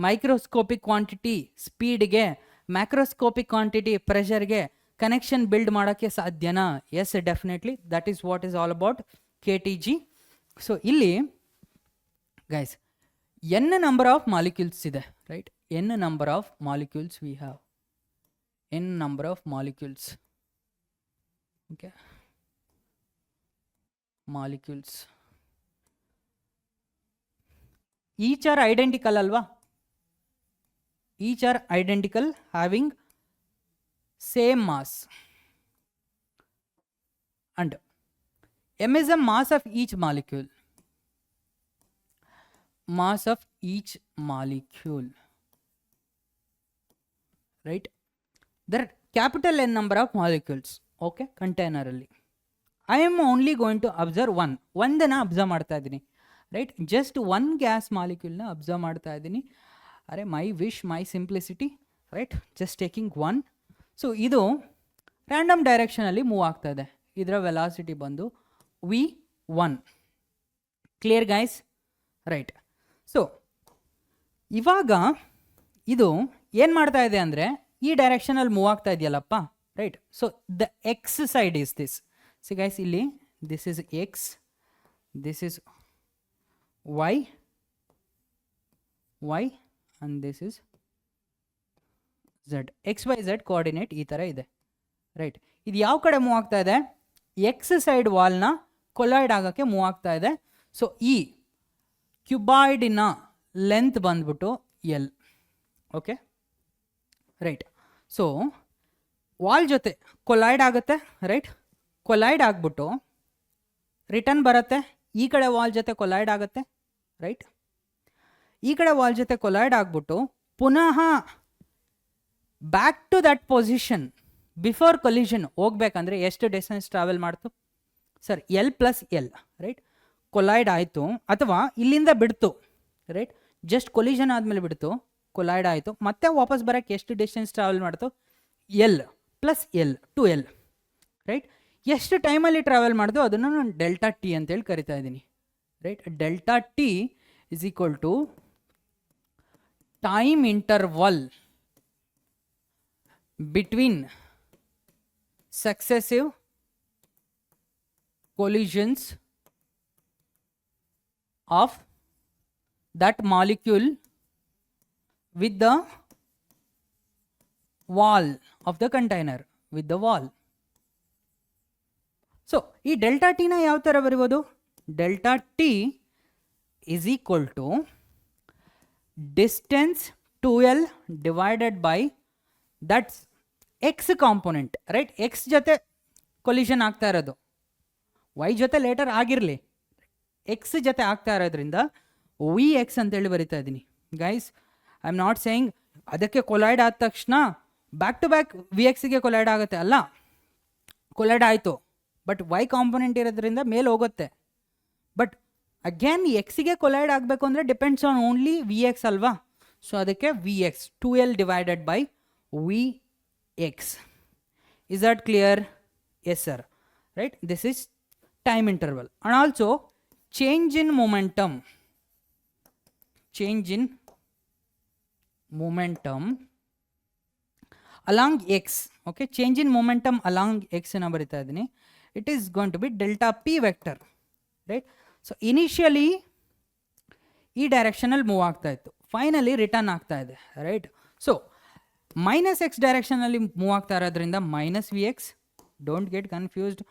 Microscopic quantity ಸ್ಪೀಡ್ಗೆ, macroscopic quantity ಪ್ರೆಷರ್ಗೆ ಕನೆಕ್ಷನ್ ಬಿಲ್ಡ್ ಮಾಡೋಕ್ಕೆ ಸಾಧ್ಯನಾ? Yes, definitely. That is what is all about KTG. So ಇಲ್ಲಿ guys n number of molecules ಇದೆ, right? n number of molecules we have, n number of molecules. Okay, molecules each are identical ಅಲ್ವಾ? Each are identical, having same mass, and m is the mass of each molecule. Mass of each molecule, right? There are capital N number of molecules, okay, container alli. I am only going to observe ಒಂದನ್ನ observe ಮಾಡ್ತಾ ಇದ್ದೀನಿ, right? Just one gas ಮಾಲಿಕ್ಯೂಲ್ನ observe ಮಾಡ್ತಾ ಇದ್ದೀನಿ. ಅರೆ, my wish, my simplicity, right? Just taking one. So ಇದು random ಡೈರೆಕ್ಷನಲ್ಲಿ move ಆಗ್ತಾ ಇದೆ. ಇದರ ವೆಲಾಸಿಟಿ ಬಂದು v1. Clear guys? Right. So ಇವಾಗ ಇದು ಏನು ಮಾಡ್ತಾ ಇದೆ ಅಂದರೆ ಈ ಡೈರೆಕ್ಷನಲ್ಲಿ ಮೂವ್ ಆಗ್ತಾ ಇದೆಯಲ್ಲಪ್ಪ, right? So the X side is this. See guys, ಇಲ್ಲಿ this is X, this is Y, and this is Z. XYZ coordinate ಈ ಥರ ಇದೆ, ರೈಟ್? ಇದು ಯಾವ ಕಡೆ ಮೂವ್ ಆಗ್ತಾ ಇದೆ? ಎಕ್ಸ್ ಸೈಡ್ ವಾಲ್ನ ಕೊಲೈಡ್ ಆಗೋಕ್ಕೆ ಮೂವ್ ಆಗ್ತಾ ಇದೆ. ಸೊ ಈ ಕ್ಯೂಬಾಯ್ಡಿನ ಲೆಂತ್ ಬಂದ್ಬಿಟ್ಟು L, okay, right? So wall ಜೊತೆ ಕೊಲೈಡ್ ಆಗುತ್ತೆ, ರೈಟ್? ಕೊಲೈಡ್ ಆಗಿಬಿಟ್ಟು ರಿಟರ್ನ್ ಬರುತ್ತೆ, ಈ ಕಡೆ ವಾಲ್ ಜೊತೆ ಕೊಲೈಡ್ ಆಗುತ್ತೆ, ರೈಟ್? ಈ ಕಡೆ ವಾಲ್ ಜೊತೆ ಕೊಲೈಡ್ ಆಗಿಬಿಟ್ಟು ಪುನಃ back to that position before collision ಹೋಗ್ಬೇಕಂದ್ರೆ ಎಷ್ಟು ಡಿಸ್ಟೆನ್ಸ್ ಟ್ರಾವೆಲ್ ಮಾಡ್ತು sir? L + L, right? Collide ಆಯಿತು, ಅಥವಾ ಇಲ್ಲಿಂದ ಬಿಡ್ತು, ರೈಟ್? ಜಸ್ಟ್ ಕೊಲಿಷನ್ ಆದಮೇಲೆ ಬಿಡ್ತು, ಕೊಲೈಡ್ ಆಯಿತು, ಮತ್ತೆ ವಾಪಸ್ ಬರೋಕ್ಕೆ ಎಷ್ಟು ಡಿಸ್ಟೆನ್ಸ್ ಟ್ರಾವೆಲ್ ಮಾಡ್ತು? L + L, 2L, right? ಎಷ್ಟು ಟೈಮಲ್ಲಿ ಟ್ರಾವೆಲ್ ಮಾಡಿದೋ ಅದನ್ನು ನಾನು ಡೆಲ್ಟಾ ಟಿ ಅಂತೇಳಿ ಕರಿತಾ ಇದ್ದೀನಿ, right. Delta T is equal to time interval between successive collisions of that molecule with the wall of the container, with the wall. So ಈ delta ಟಿನ ಯಾವ ಥರ ಬರಿಬೋದು? Delta T is equal to distance 2L divided by that's x component, right? x ಜೊತೆ collision ಆಗ್ತಾ ಇರೋದು, y ಜೊತೆ litre ಆಗಿರಲಿ, X ಜೊತೆ ಆಗ್ತಾ ಇರೋದ್ರಿಂದ ವಿ ಎಕ್ಸ್ ಅಂತೇಳಿ ಬರಿತಾ ಇದ್ದೀನಿ guys. I am not saying ಅದಕ್ಕೆ ಕೊಲೈಡ್ ಆದ ತಕ್ಷಣ ಬ್ಯಾಕ್ ಟು ಬ್ಯಾಕ್ ವಿ ಎಕ್ಸ್ಗೆ ಕೊಲೈಡ್ ಆಗುತ್ತೆ, ಅಲ್ಲ, ಕೊಲೈಡ್ ಆಯಿತು ಬಟ್ ವೈ ಕಾಂಪೊನೆಂಟ್ ಇರೋದ್ರಿಂದ ಮೇಲೆ ಹೋಗುತ್ತೆ. ಬಟ್ ಅಗೇನ್ ಎಕ್ಸಿಗೆ ಕೊಲೈಡ್ ಆಗಬೇಕು ಅಂದರೆ depends on only V X ಅಲ್ವಾ. ಸೊ ಅದಕ್ಕೆ V X 2L divided by V X. Is that clear? Yes sir, right. This is time interval. And also change in momentum along x. Okay, change in momentum along x na barita idini. It is going to be delta p vector, right? So initially ಈ ಡೈರೆಕ್ಷನಲ್ಲಿ move ಆಗ್ತಾ ಇತ್ತು, finally return ಆಗ್ತಾ ಇದೆ, right. So minus X ಡೈರೆಕ್ಷನಲ್ಲಿ move ಆಗ್ತಾ ಇರೋದ್ರಿಂದ minus V X, don't get confused,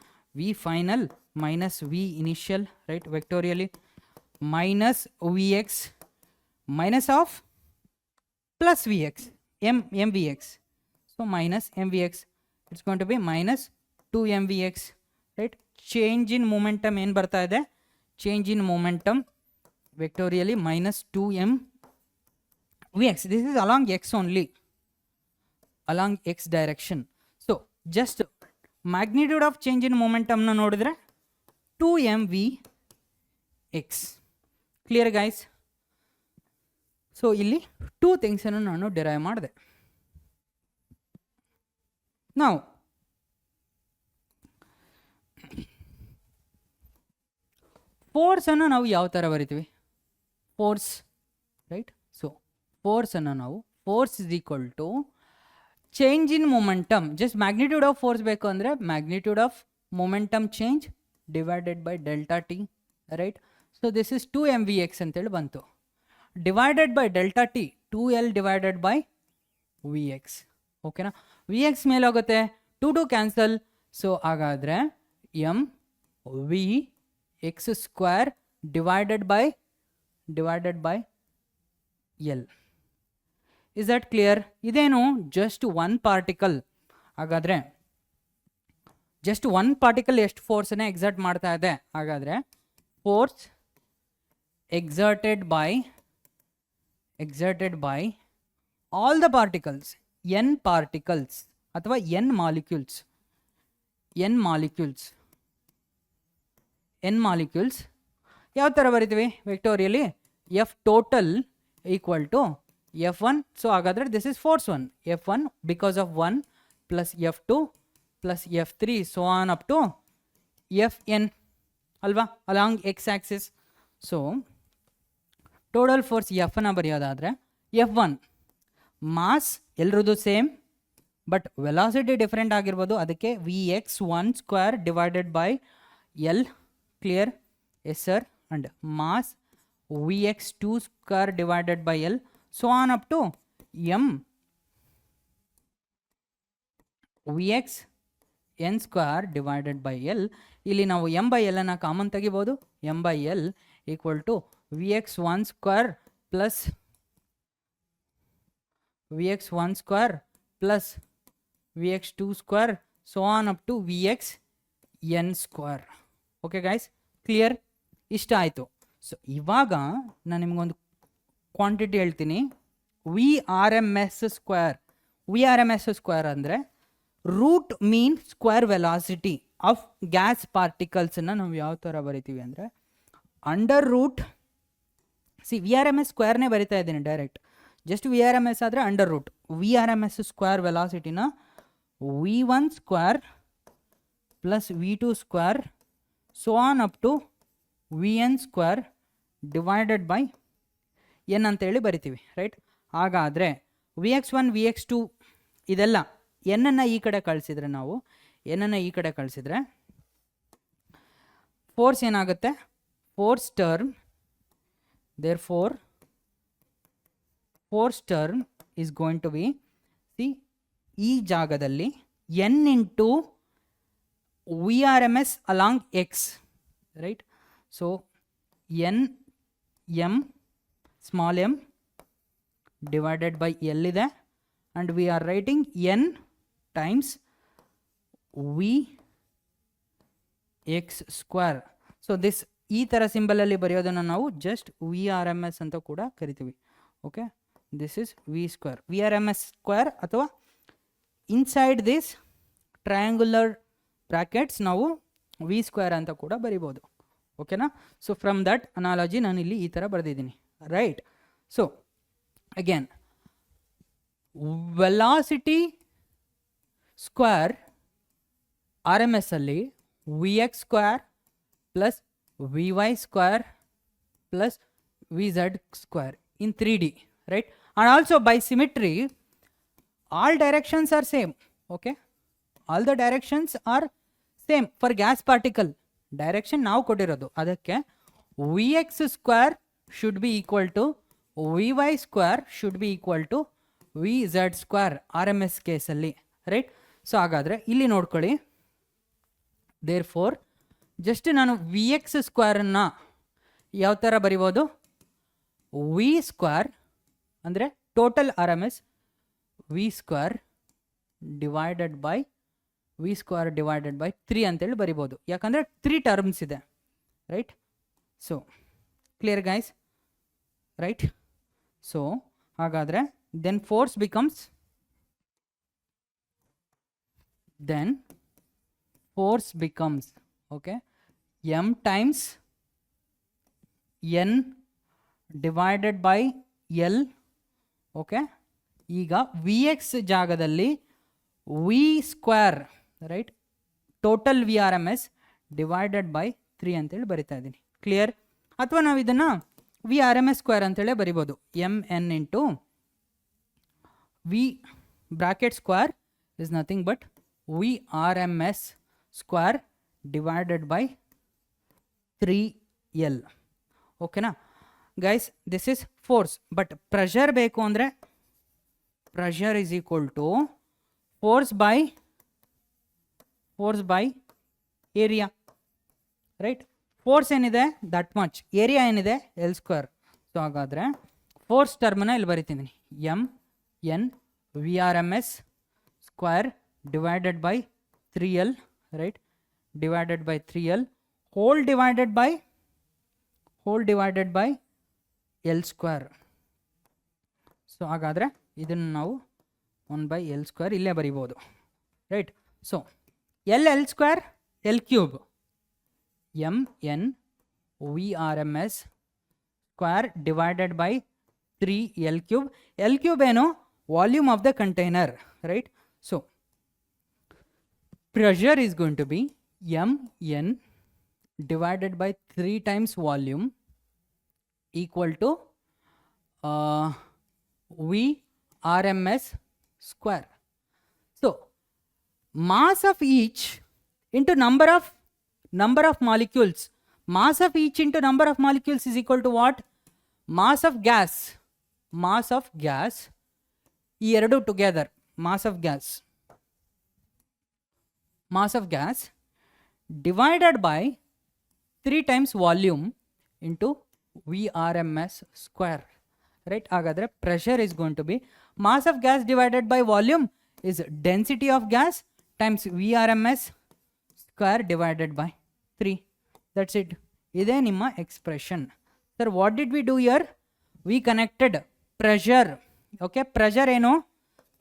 V final minus v initial, right, vectorially, minus vx minus of plus vx, mvx, so minus mvx, it's going to be minus 2mvx, right. Change in momentum ಏನು ಬರ್ತಾ ಇದೆ? change in momentum vectorially minus 2mvx. this is along x only, along x direction. So just magnitude of change in momentum na ನೋಡಿದ್ರೆ 2mvx. Clear guys? So ಇಲ್ಲಿ two ಥಿಂಗ್ಸನ್ನು ನಾನು derive ಮಾಡಿದೆ. ನಾವು ಫೋರ್ಸನ್ನು ನಾವು ಯಾವ ಥರ ಬರಿತೀವಿ? Force, right. ಸೊ ಫೋರ್ಸನ್ನು ನಾವು force is equal to change in momentum. Just magnitude of force ಬೇಕು ಅಂದರೆ magnitude of momentum change divided by delta t, right. So this is 2mvx ಅಂತೇಳಿ ಬಂತು, divided by delta t 2L divided by vx. ಓಕೆನಾ? vx ಮೇಲೆ ಹೋಗುತ್ತೆ, 2 cancel. So ಹಾಗಾದರೆ m v x square divided by L. Is that clear? ಇದೇನು just one particle. ಹಾಗಾದರೆ just one particle ಎಷ್ಟು ಫೋರ್ಸನ್ನೇ ಎಕ್ಸರ್ಟ್ ಮಾಡ್ತಾ ಇದೆ? ಹಾಗಾದರೆ force exerted by all the particles, N particles ಅಥವಾ ಎನ್ ಮಾಲಿಕ್ಯೂಲ್ಸ್ ಯಾವ ಥರ ಬರಿತೀವಿ? Vectorially F total equal to F1. So ಹಾಗಾದರೆ this is force 1, F1 because of 1 plus F2 plus F3 so on up to Fn ಅಲ್ವಾ, along X axis. So total force F ನ ಬರೆಯೋದಾದರೆ F1 mass ಎಲ್ರದ್ದು same but velocity different ಆಗಿರ್ಬೋದು, ಅದಕ್ಕೆ Vx1 square divided by L. Clear? Yes sir. And mass Vx2 square divided by L so on up to m Vx n square divided by L. ಇಲ್ಲಿ ನಾವು m by L ಅನ್ನು common ತೆಗಿಬೋದು. m by L equal to Vx1 square plus Vx1 square plus Vx2 square so on up to Vx n square. Okay guys, clear? ಇಷ್ಟ ಆಯಿತು. So ಇವಾಗ ನಾನು ನಿಮಗೊಂದು quantity ಹೇಳ್ತೀನಿ. V R M S square ಅಂದರೆ root mean square velocity of gas ಪಾರ್ಟಿಕಲ್ಸನ್ನು ನಾವು ಯಾವ ಥರ ಬರಿತೀವಿ ಅಂದರೆ under root. V R M S ಸ್ಕ್ವೇರ್ನೇ ಬರಿತಾ ಇದ್ದೀನಿ direct. Just V R M S ಆದರೆ under root V R M S square ವೆಲಾಸಿಟಿನ V1 square plus V2 square so on up to Vn square divided by n ಅಂತ ಹೇಳಿ ಬರಿತೀವಿ, right. ಹಾಗಾದರೆ Vx1 Vx2 ಇದೆಲ್ಲ n ಈ ಕಡೆ ಕಳಿಸಿದ್ರೆ, ನಾವು n ಈ ಕಡೆ ಕಳಿಸಿದ್ರೆ ಫೋರ್ಸ್ ಏನಾಗುತ್ತೆ, force term, therefore force term is going to be, see, ಈ ಜಾಗದಲ್ಲಿ n into VRMS along x, right? So n m small m divided by L ಇದೆ, and we are writing n times V x square. So this ಈ ಥರ ಸಿಂಬಲಲ್ಲಿ ಬರೆಯೋದನ್ನು ನಾವು just VRMS ಅಂತ ಕೂಡ ಕರಿತೀವಿ. Okay, this is V square, VRMS square, ಅಥವಾ inside this triangular brackets ನಾವು V square ಅಂತ ಕೂಡ ಬರಿಬೋದು. ಓಕೆನಾ? ಸೊ ಫ್ರಮ್ ದಟ್ ಅನಾಲಜಿ ನಾನು ಇಲ್ಲಿ ಈ ಥರ ಬರೆದಿದ್ದೀನಿ, right. So again velocity square RMS ಅಲ್ಲಿ Vx square plus Vy square plus Vz square in 3D, right? And also by symmetry, all directions are same, okay? All the directions are same for gas particle. Direction now kotirodu, adakke Vx square should be equal to Vy square should be equal to Vz square RMS case alli, right? So hagadre illi nodಕೊಳ್ಳಿ, therefore just ನಾನು V X ಸ್ಕ್ವೇರನ್ನು ಯಾವ ಥರ ಬರಿಬೋದು, V square ಅಂದರೆ total RMS V square divided by 3 ಅಂತೇಳಿ ಬರಿಬೋದು, ಯಾಕಂದರೆ 3 ಟರ್ಮ್ಸ್ ಇದೆ, right. So clear guys, right. So ಹಾಗಾದರೆ then force becomes okay, m times n divided by L. okay, ಈಗ Vx ಜಾಗದಲ್ಲಿ V square, right, total VRMS divided by 3 ಅಂತೇಳಿ ಬರಿತಾ ಇದ್ದೀನಿ, ಕ್ಲಿಯರ್. ಅಥವಾ ನಾವು ಇದನ್ನು VRMS ಸ್ಕ್ವೇರ್ ಅಂತೇಳಿ ಬರಿಬೋದು, mn into V bracket square is nothing but VRMS square divided by 3L. ಓಕೆನಾ guys, this is force. But pressure ಬೇಕು ಅಂದರೆ pressure is equal to force by area, right. Force ಏನಿದೆ that much, area ಏನಿದೆ L square. So ಹಾಗಾದರೆ force ಟರ್ಮನ್ನ ಇಲ್ಲಿ ಬರಿತಿದ್ದೀನಿ, mn VRMS square divided by 3L, right, divided by 3L whole divided by L square. So ಹಾಗಾದರೆ ಇದನ್ನು ನಾವು 1/L square ಇಲ್ಲೇ ಬರಿಬೋದು, right. So L square L cube mn VRMS square divided by 3L cube. L cube ಏನು, volume of the container, right. So pressure is going to be mn divided by 3 times volume equal to VRMS square. So mass of each into number of molecules, mass of each into number of molecules is equal to what? Mass of gas ಈ ಎರಡು together, mass of gas divided by 3 times volume into VRMS square, right. ಹಾಗಾದರೆ pressure is going to be mass of gas divided by volume is density of gas times VRMS square divided by 3. That's it. ಇದೇ ನಿಮ್ಮ expression. Sir, what did we do here? We connected pressure. Okay, pressure ಏನು,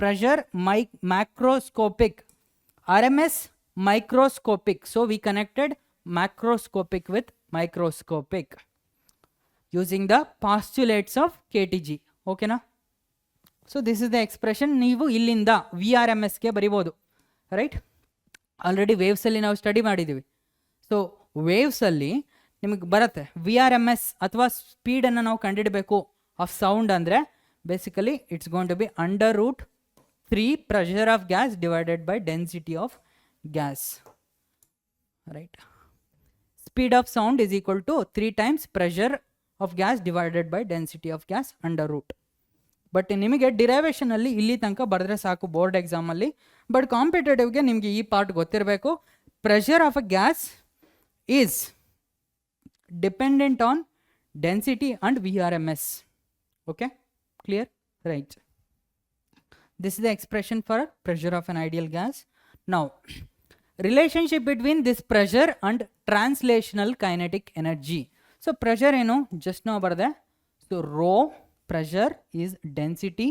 pressure macroscopic, RMS microscopic. So we connected macroscopic with microscopic using the postulates of KTG. Okay na? So this is the expression. ನೀವು ಇಲ್ಲಿಂದ VRMS ಗೆ ಬರಿಬೋದು, right. Already ವೇವ್ಸಲ್ಲಿ ನಾವು study ಮಾಡಿದ್ದೀವಿ. So ವೇವ್ಸಲ್ಲಿ ನಿಮಗೆ ಬರುತ್ತೆ VRMS ಅಥವಾ ಸ್ಪೀಡನ್ನು ನಾವು ಕಂಡುಹಿಡಬೇಕು ಆಫ್ ಸೌಂಡ್ ಅಂದರೆ basically it's going to be √3 pressure of gas divided by density of gas, right. Speed of sound is equal to 3 times pressure of gas divided by density of gas √. But ನಿಮಗೆ ಡಿರೈವೇಷನಲ್ಲಿ ಇಲ್ಲಿ ತನಕ ಬರೆದ್ರೆ ಸಾಕು board ಎಕ್ಸಾಮಲ್ಲಿ. But ಕಾಂಪಿಟೇಟಿವ್ಗೆ ನಿಮಗೆ ಈ part ಗೊತ್ತಿರಬೇಕು. Pressure of a gas is dependent on density and VRMS. Okay, clear? Right. This is the expression for pressure of an ideal gas. Now, relationship between this pressure and translational kinetic energy. So pressure ಏನು just now ಬರ್ದೆ. So rho pressure is density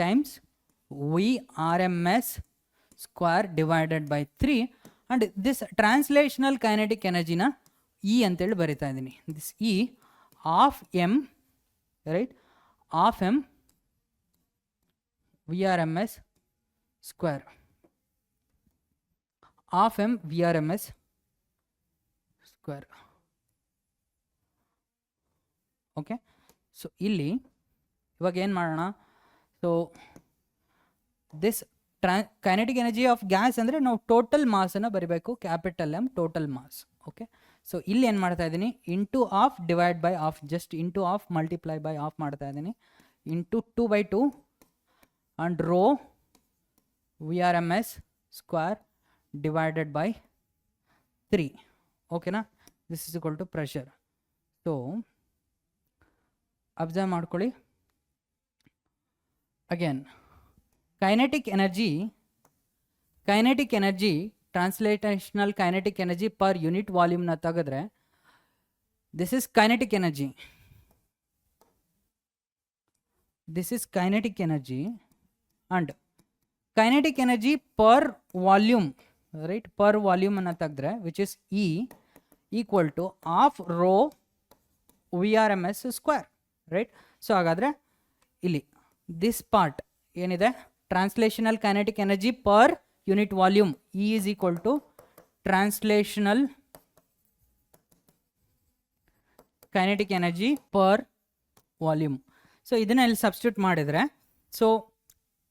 times VRMS square divided by 3, and this translational kinetic energy na E ಅಂತೇಳಿ ಬರಿತಾ ಇದ್ದೀನಿ. This E of M, right, of M VRMS square, of M VRMS square. Okay, so ಇಲ್ಲಿ ಇವಾಗ ಏನು ಮಾಡೋಣ? So this kinetic energy of gas ಅಂದರೆ ನಾವು total ಮಾಸನ್ನು ಬರಿಬೇಕು, capital M total mass. Okay, so ಇಲ್ಲಿ ಏನು ಮಾಡ್ತಾ ಇದ್ದೀನಿ? Into half divide by half, just into half multiply by half ಮಾಡ್ತಾ ಇದ್ದೀನಿ. Into 2/2 and rho VRMS square divided by 3. ಓಕೆನಾ? This is equal to pressure. So observe ಮಾಡ್ಕೊಳ್ಳಿ. Again kinetic energy, translational kinetic energy per unit ವಾಲ್ಯೂಮ್ನ ತೆಗೆದ್ರೆ this is kinetic energy, and kinetic energy per volume, right, per volume ಅನ್ನು ತೆಗೆದ್ರೆ which is E equal to half rho VRMS square, right. So ಹಾಗಾದರೆ ಇಲ್ಲಿ this part ಏನಿದೆ, translational kinetic energy per unit volume, E is equal to translational kinetic energy per volume. So ಇದನ್ನ ಇಲ್ಲಿ substitute ಮಾಡಿದರೆ, so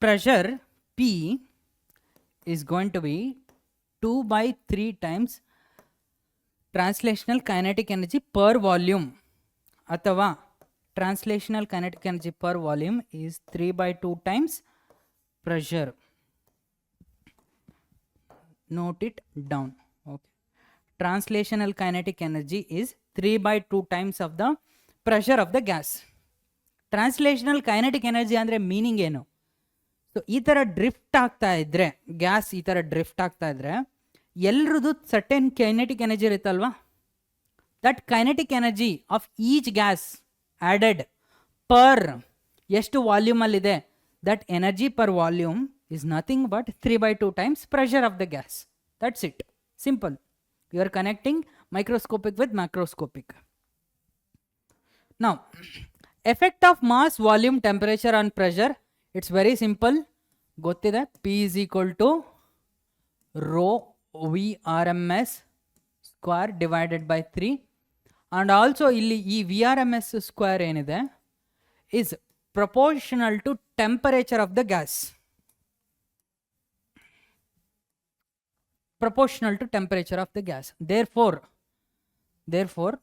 pressure P is going to be 2/3 times translational kinetic energy per volume, ಅಥವಾ translational kinetic energy per volume is 3/2 times pressure. Note it down. Okay, translational kinetic energy is 3/2 times of the pressure of the gas. Translational kinetic energy ಅಂದರೆ meaning ಏನು? So ಈ ಥರ drift ಆಗ್ತಾ ಇದ್ರೆ, gas ಈ ಥರ drift ಆಗ್ತಾ ಇದ್ರೆ ಎಲ್ರದ್ದು ಸರ್ಟೆನ್ ಕೈನೆಟಿಕ್ ಎನರ್ಜಿ ಇರುತ್ತಲ್ವಾ? That kinetic energy of each gas added per ಎಷ್ಟು ವಾಲ್ಯೂಮಲ್ಲಿದೆ, that energy per volume is nothing but 3/2 times pressure of the gas. That's it. Simple. You are connecting microscopic with macroscopic. Now, effect of mass, volume, temperature on pressure. It's very simple. Gottide P is equal to rho VRMS square divided by 3. And also illi ee VRMS square enide is proportional to temperature of the gas. Proportional to temperature of the gas. Therefore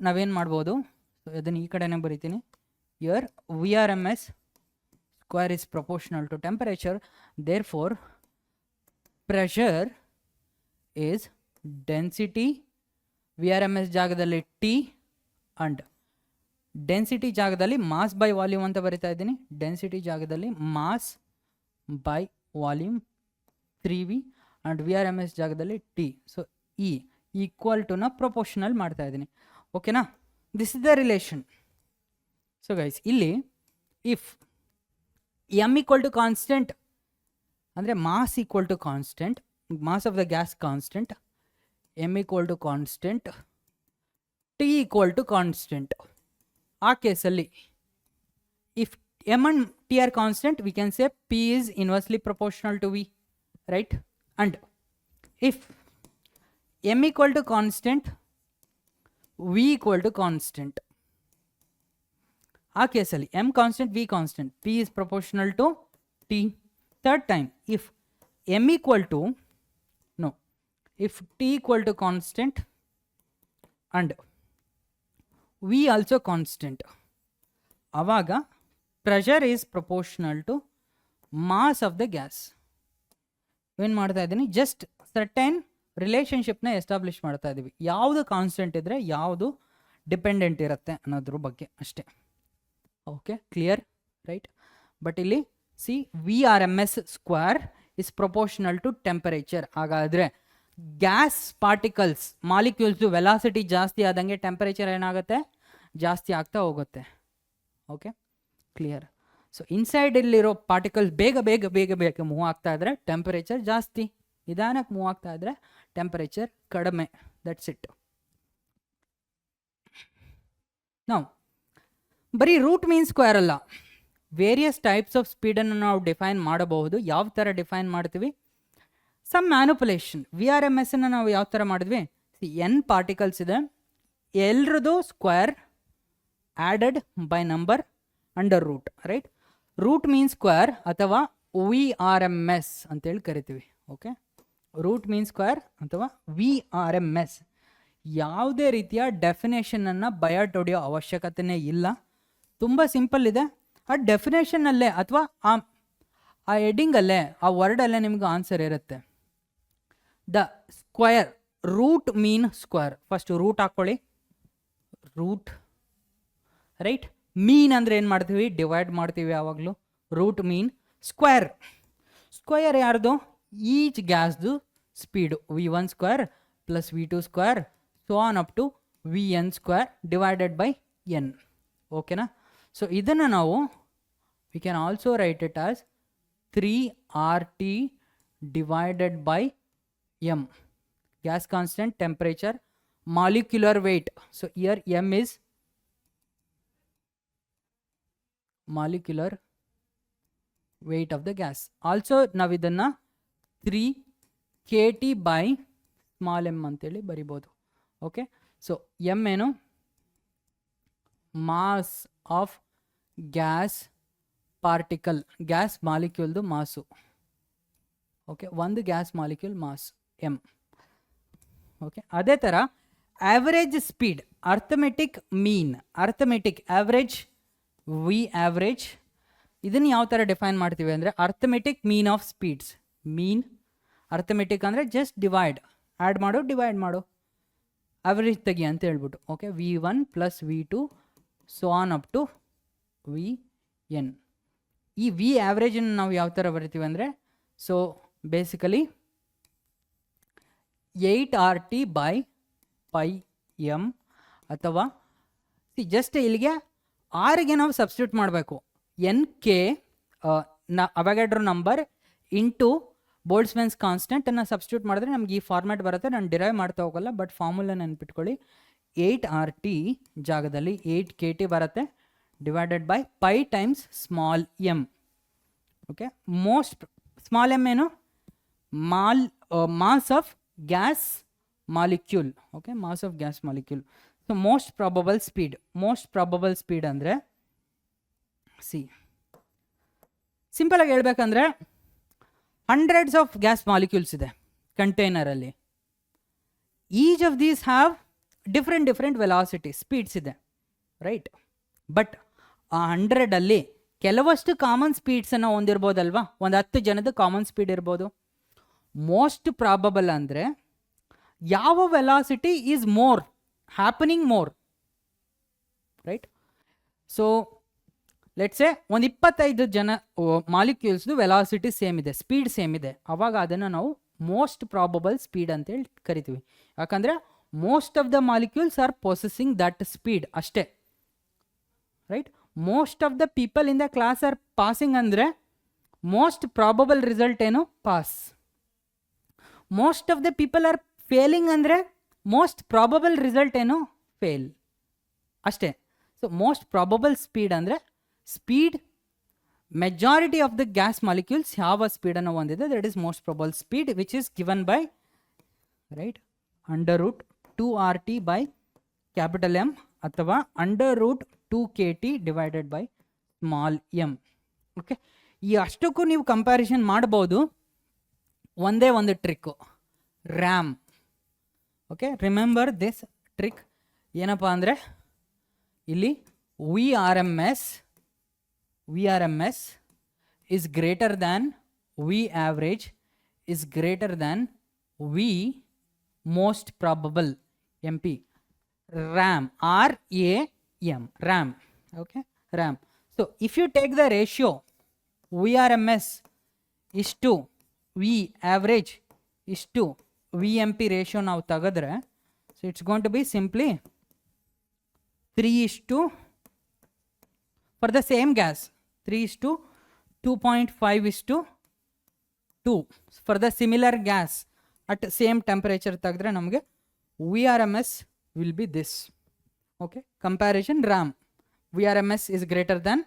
ನಾವೇನು ಮಾಡ್ಬೋದು? So ಅದನ್ನು ಈ ಕಡೆನೇ ಬರಿತೀನಿ. Here VRMS square is proportional to temperature. Therefore pressure is density, VRMS ಜಾಗದಲ್ಲಿ T and density ಜಾಗದಲ್ಲಿ mass by volume ಅಂತ ಬರಿತಾ ಇದ್ದೀನಿ. Density ಜಾಗದಲ್ಲಿ mass by volume 3V and VRMS ಜಾಗದಲ್ಲಿ T. So E equal to ನ ಪ್ರೊಪೋರ್ಷನಲ್ ಮಾಡ್ತಾ ಇದ್ದೀನಿ. ಓಕೆನಾ? This is the relation. So guys, ಇಲ್ಲಿ if M equal to constant ಅಂದರೆ mass equal to constant, mass of the gas constant, M equal to constant, T equal to constant, ಆ ಕೇಸಲ್ಲಿ if M and T are constant, we can say P is inversely proportional to V, right? And if m equal to constant, v equal to constant. ಆ ಕೇಸಲ್ಲಿ m constant, v constant, p is proportional to t. Third time, if m equal to, no, if t equal to constant and v also constant, ಅವಾಗ pressure is proportional to mass of the gas. ಏನು ಮಾಡ್ತಾ ಇದ್ದೀನಿ, just certain ರಿಲೇಷನ್ಶಿಪ್ನ establish ಮಾಡ್ತಾ ಇದ್ದೀವಿ. ಯಾವುದು constant ಇದ್ದರೆ ಯಾವುದು dependent ಇರುತ್ತೆ ಅನ್ನೋದ್ರ ಬಗ್ಗೆ ಅಷ್ಟೇ. Okay, clear, right? ಬಟ್ ಇಲ್ಲಿ see V R M S square is proportional to temperature. ಹಾಗಾದರೆ ಗ್ಯಾಸ್ ಪಾರ್ಟಿಕಲ್ಸ್ ಮಾಲಿಕ್ಯೂಲ್ಸು ವೆಲಾಸಿಟಿ ಜಾಸ್ತಿ ಆದಂಗೆ ಟೆಂಪರೇಚರ್ ಏನಾಗುತ್ತೆ, ಜಾಸ್ತಿ ಆಗ್ತಾ ಹೋಗುತ್ತೆ. Okay, clear? ಸೊ ಇನ್ಸೈಡ್ ಇಲ್ಲಿರೋ ಪಾರ್ಟಿಕಲ್ಸ್ ಬೇಗ ಬೇಗ ಬೇಗ ಬೇಗ ಮೂವ್ ಆಗ್ತಾ ಇದ್ರೆ ಟೆಂಪರೇಚರ್ ಜಾಸ್ತಿ, ನಿಧಾನಕ್ಕೆ ಮೂವ್ ಆಗ್ತಾ ಇದ್ರೆ ಟೆಂಪರೇಚರ್ ಕಡಿಮೆ. That's it. ನಾವು ಬರೀ ರೂಟ್ ಮೀನ್ ಸ್ಕ್ವೇರ್ ಅಲ್ಲ, ವೇರಿಯಸ್ ಟೈಪ್ಸ್ ಆಫ್ ಸ್ಪೀಡನ್ನು ನಾವು ಡಿಫೈನ್ ಮಾಡಬಹುದು. ಯಾವ ಥರ ಡಿಫೈನ್ ಮಾಡ್ತೀವಿ? Some manipulation. V R M S ಅನ್ನು ನಾವು ಯಾವ ಥರ ಮಾಡಿದ್ವಿ? ಎನ್ ಪಾರ್ಟಿಕಲ್ಸ್ ಇದೆ, ಎಲ್ರದ್ದು square added by number under root, right? Root mean square ಅಥವಾ ವಿ ಆರ್ ಎಮ್ ಎಸ್ ಅಂತೇಳಿ ಕರಿತೀವಿ. ಓಕೆ, ರೂಟ್ ಮೀನ್ ಸ್ಕ್ವೇರ್ ಅಥವಾ ವಿ ಆರ್ ಎಮ್ ಎಸ್. ಯಾವುದೇ ರೀತಿಯ ಡೆಫಿನೇಷನನ್ನು ಬಯಟ್ ಹೊಡೆಯೋ ಅವಶ್ಯಕತೆಯೇ ಇಲ್ಲ. ತುಂಬ ಸಿಂಪಲ್ ಇದೆ. ಆ ಡೆಫಿನೇಷನ್ನಲ್ಲೇ ಅಥವಾ ಆ ಹೆಡ್ಡಿಂಗಲ್ಲೇ, ಆ ವರ್ಡಲ್ಲೇ ನಿಮ್ಗೆ ಆನ್ಸರ್ ಇರುತ್ತೆ. The square root mean square. First root ಹಾಕ್ಕೊಳ್ಳಿ, ರೂಟ್, ರೈಟ್? ಮೀನ್ ಅಂದರೆ ಏನು ಮಾಡ್ತೀವಿ? ಡಿವೈಡ್ ಮಾಡ್ತೀವಿ ಯಾವಾಗಲೂ. Root mean square. ಸ್ಕ್ವೇರ್ ಯಾರ್ದು? ಈಚ್ ಗ್ಯಾಸ್ದು speed. v1 square plus v2 square so on up to vn square divided by n. ಓಕೆನಾ? So ಇದನ್ನು ನಾವು we can also write it as 3RT divided by m. Gas constant, temperature, molecular weight. So here m is molecular weight of the gas. Also ನಾವು ಇದನ್ನು 3kT by small m ಅಂತೇಳಿ ಬರಿಬೋದು. Okay, so m ಏನು? Mass of gas particle, gas ಮಾಲಿಕ್ಯೂಲ್ದು mass. Okay, ಒಂದು gas molecule mass m. Okay, ಅದೇ ಥರ average speed, arithmetic mean, arithmetic average, V average. ಇದನ್ನು ಯಾವ ಥರ ಡಿಫೈನ್ ಮಾಡ್ತೀವಿ ಅಂದರೆ arithmetic mean of speeds. Mean arithmetic ಅಂದರೆ ಜಸ್ಟ್ ಡಿವೈಡ್, ಆ್ಯಡ್ ಮಾಡು, ಡಿವೈಡ್ ಮಾಡು, ಆವ್ರೇಜ್ ತೆಗಿ ಅಂತ ಹೇಳ್ಬಿಟ್ಟು. Okay, v1 plus v2 so on up to vn. ಈ ವಿ ಆವ್ರೇಜನ್ನು ನಾವು ಯಾವ ಥರ ಬರಿತೀವಿ ಅಂದರೆ, so basically 8RT by pi m, ಅಥವಾ ಜಸ್ಟ್ ಇಲ್ಲಿಗೆ ಆರಿಗೆ ನಾವು ಸಬ್ಸ್ಟಿಟ್ಯೂಟ್ ಮಾಡಬೇಕು. N K Avogadro number into Boltzmann's ಕಾನ್ಸ್ಟೆಂಟನ್ನು ಸಬ್ಸ್ಟಿಟ್ಯೂಟ್ ಮಾಡಿದ್ರೆ ನಮ್ಗೆ ಈ ಫಾರ್ಮ್ಯಾಟ್ ಬರುತ್ತೆ. ನಾನು ಡಿರೈವ್ ಮಾಡ್ತಾ ಹೋಗಲ್ಲ, ಬಟ್ ಫಾರ್ಮುಲಾ ನೆನ್ಪಿಟ್ಕೊಳ್ಳಿ. 8RT ಜಾಗದಲ್ಲಿ 8kT ಬರುತ್ತೆ divided by pi times small M. Okay, most small M ಏನು? Mass of gas molecule. Okay, mass of gas molecule. So most probable speed. Most probable speed ಅಂದರೆ ಸಿಂಪಲಾಗಿ ಹೇಳ್ಬೇಕಂದ್ರೆ hundreds of gas molecules ಇದೆ ಕಂಟೈನರಲ್ಲಿ. Each of these have different velocity, speeds ಇದೆ, right? But ಆ 100ಅಲ್ಲಿ ಕೆಲವಷ್ಟು ಕಾಮನ್ ಸ್ಪೀಡ್ಸನ್ನು ಹೊಂದಿರ್ಬೋದಲ್ವಾ? ಒಂದು 10 ಜನದ ಕಾಮನ್ ಸ್ಪೀಡ್ ಇರ್ಬೋದು. ಮೋಸ್ಟ್ ಪ್ರಾಬಬಲ್ ಅಂದರೆ ಯಾವ velocity is more happening more, right? So let's say ಒಂದು 25 ಜನ ಮಾಲಿಕ್ಯೂಲ್ಸ್ದು ವೆಲಾಸಿಟಿ ಸೇಮ್ ಇದೆ, ಸ್ಪೀಡ್ ಸೇಮ್ ಇದೆ, ಅವಾಗ ಅದನ್ನು ನಾವು ಮೋಸ್ಟ್ ಪ್ರಾಬಬಲ್ ಸ್ಪೀಡ್ ಅಂತೇಳಿ ಕರಿತೀವಿ. ಯಾಕಂದರೆ most of the molecules are possessing that speed ಅಷ್ಟೇ, right? Most of the people in the class are passing ಅಂದರೆ ಮೋಸ್ಟ್ ಪ್ರಾಬಬಲ್ ರಿಸಲ್ಟ್ ಏನು? Pass. Most of the people are failing ಅಂದರೆ most probable result ಏನು? Fail ಅಷ್ಟೇ. So most probable speed ಅಂದರೆ speed majority of the gas molecules ಯಾವ ಸ್ಪೀಡನ್ನು ಹೊಂದಿದೆ, that is most probable speed which is given by, right, under root 2RT by capital M ಅಥವಾ under root 2KT divided by small M. Okay, ಈ ಅಷ್ಟಕ್ಕೂ ನೀವು comparison ಮಾಡ್ಬೋದು. ಒಂದೇ ಒಂದು trick, RAM. Okay, remember this trick. ಏನಪ್ಪ ಅಂದರೆ ಇಲ್ಲಿ V R M S is greater than V average is greater than V most probable, MP. RAM, RAM, RAM. Okay, RAM. So if you take the ratio VRMS is to V average is to VMP ratio now tagadre, so it's going to be simply 3:, for the same gas 3:2.5:2. for the similar gas at same temperature tagdre namage VRMS will be this. Okay, comparison RAM, VRMS is greater than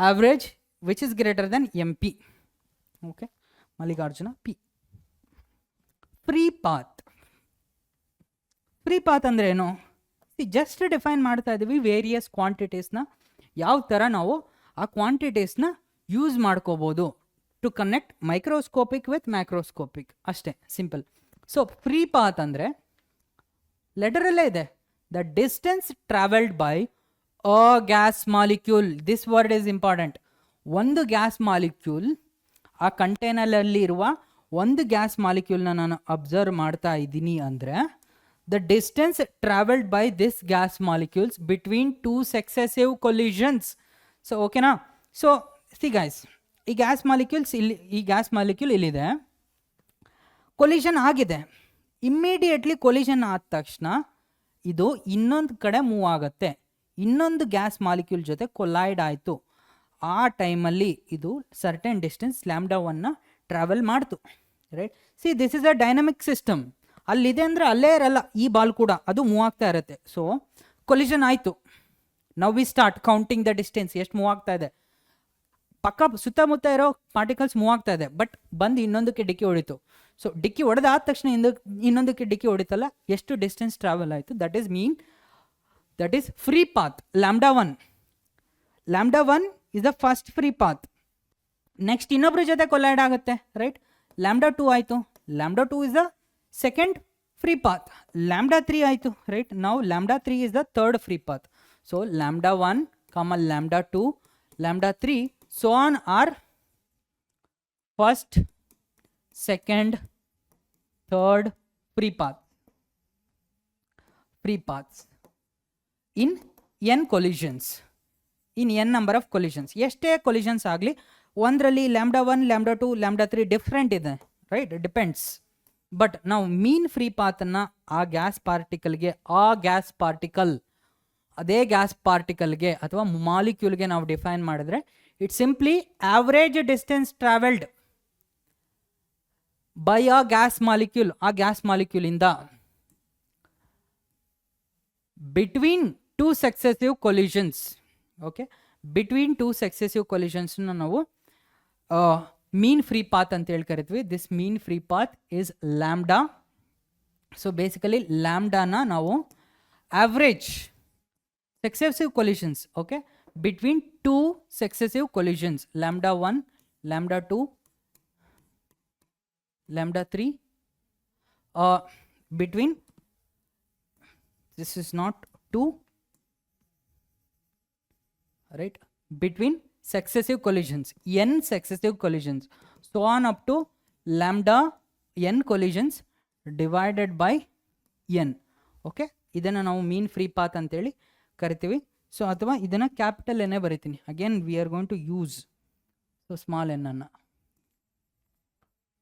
average, which is greater than MP. Okay, Mallikarjuna P. Free path ಅಂದ್ರೆ ಏನು? Just define ಮಾಡ್ತಾ ಇದ್ದೀವಿ various ಕ್ವಾಂಟಿಟೀಸ್ನ, ಯಾವ ಥರ ನಾವು ಆ ಕ್ವಾಂಟಿಟೀಸ್ನ use ಮಾಡ್ಕೋಬೋದು to connect microscopic with macroscopic, ಅಷ್ಟೇ ಸಿಂಪಲ್. ಸೊ ಫ್ರೀ ಪಾತ್ ಅಂದರೆ ಲೆಟರಲ್ಲೇ ಇದೆ, the distance travelled by a gas molecule. This word is important. ಒಂದು ಗ್ಯಾಸ್ ಮಾಲಿಕ್ಯೂಲ್, ಆ ಕಂಟೈನರಲ್ಲಿ ಇರುವ ಒಂದು ಗ್ಯಾಸ್ ಮಾಲಿಕ್ಯೂಲ್ನ ನಾನು ಅಬ್ಸರ್ವ್ ಮಾಡ್ತಾ ಇದ್ದೀನಿ ಅಂದರೆ the distance traveled by this gas molecules between two successive collisions. So okay na? So see guys, ಈ ಗ್ಯಾಸ್ ಮಾಲಿಕ್ಯೂಲ್ ಇಲ್ಲಿದೆ, ಕೊಲಿಷನ್ ಆಗಿದೆ. ಇಮ್ಮಿಡಿಯೇಟ್ಲಿ ಕೊಲಿಷನ್ ಆದ ತಕ್ಷಣ ಇದು ಇನ್ನೊಂದು ಕಡೆ ಮೂವ್ ಆಗುತ್ತೆ, ಇನ್ನೊಂದು ಗ್ಯಾಸ್ ಮಾಲಿಕ್ಯೂಲ್ ಜೊತೆ ಕೊಲೈಡ್ ಆಯಿತು. ಆ ಟೈಮಲ್ಲಿ ಇದು ಸರ್ಟೆನ್ ಡಿಸ್ಟೆನ್ಸ್ λ1ನ ಟ್ರಾವೆಲ್ ಮಾಡ್ತು, right? See this is a dynamic system. ಅಲ್ಲಿದೆ ಅಂದರೆ ಅಲ್ಲೇ ಇರಲ್ಲ, ಈ ಬಾಲ್ ಕೂಡ ಅದು ಮೂವ್ ಆಗ್ತಾ ಇರುತ್ತೆ. ಸೊ ಕೊಲಿಷನ್ ಆಯಿತು, now we start counting the distance, ಎಷ್ಟು ಮೂವ್ ಆಗ್ತಾ ಇದೆ. ಪಕ್ಕ ಸುತ್ತಮುತ್ತ ಇರೋ ಪಾರ್ಟಿಕಲ್ಸ್ ಮೂವ್ ಆಗ್ತಾ ಇದೆ, ಬಟ್ ಬಂದು ಇನ್ನೊಂದಕ್ಕೆ ಡಿಕ್ಕಿ ಹೊಡಿತು. ಸೊ ಡಿಕ್ಕಿ ಹೊಡೆದಾದ ತಕ್ಷಣ ಇನ್ನೊಂದಕ್ಕೆ ಡಿಕ್ಕಿ ಹೊಡಿತಲ್ಲ, ಎಷ್ಟು ಡಿಸ್ಟೆನ್ಸ್ ಟ್ರಾವೆಲ್ ಆಯಿತು, that is free path. λ1 is the first free path. Next ಇನ್ನೊಬ್ರ ಜೊತೆ ಕೊಲೈಡ್ ಆಗುತ್ತೆ, ರೈಟ್? λ2 ಆಯಿತು, λ2 is the second free path. λ3 ಆಯಿತು, ರೈಟ್? ನಾವು λ3 is the third free path. So λ1, λ2, λ3, so on are first, second, third free paths in n collisions, in n number of collisions. ಎಷ್ಟೇ collisions ಆಗಲಿ, ಒಂದರಲ್ಲಿ λ1, λ2, λ3 different ಇದೆ, right? Depends. But ನಾವು mean free ಪಾತನ್ನು ಅದೇ gas ಪಾರ್ಟಿಕಲ್ಗೆ ಅಥವಾ ಮಾಲಿಕ್ಯೂಲ್ಗೆ ನಾವು define ಮಾಡಿದ್ರೆ it's simply average distance travelled by a gas molecule, ಆ ಗ್ಯಾಸ್ ಮಾಲಿಕ್ಯೂಲಿಂದ between two successive collisions. Okay, between two successive ಕೊಲಿಷನ್ಸ್ನ ನಾವು ಮೀನ್ ಫ್ರೀ ಪಾತ್ ಅಂತ ಹೇಳಿ ಕರಿತೀವಿ. This mean free path is lambda. So basically ಲ್ಯಾಂಬ್ಡಾನ ನಾವು average successive collisions, okay, between two successive collisions, λ1, λ2, λ3, between, this is not 2, right? Between successive collisions, n successive collisions, so on up to λn collisions divided by n. Okay, ಇದನ್ನು ನಾವು mean free path ಅಂತೇಳಿ ಕರಿತೀವಿ. So ಅಥವಾ ಇದನ್ನು capital ಎನ್ನೇ ಬರಿತೀನಿ. Again we are going to use so small N ಅನ್ನು,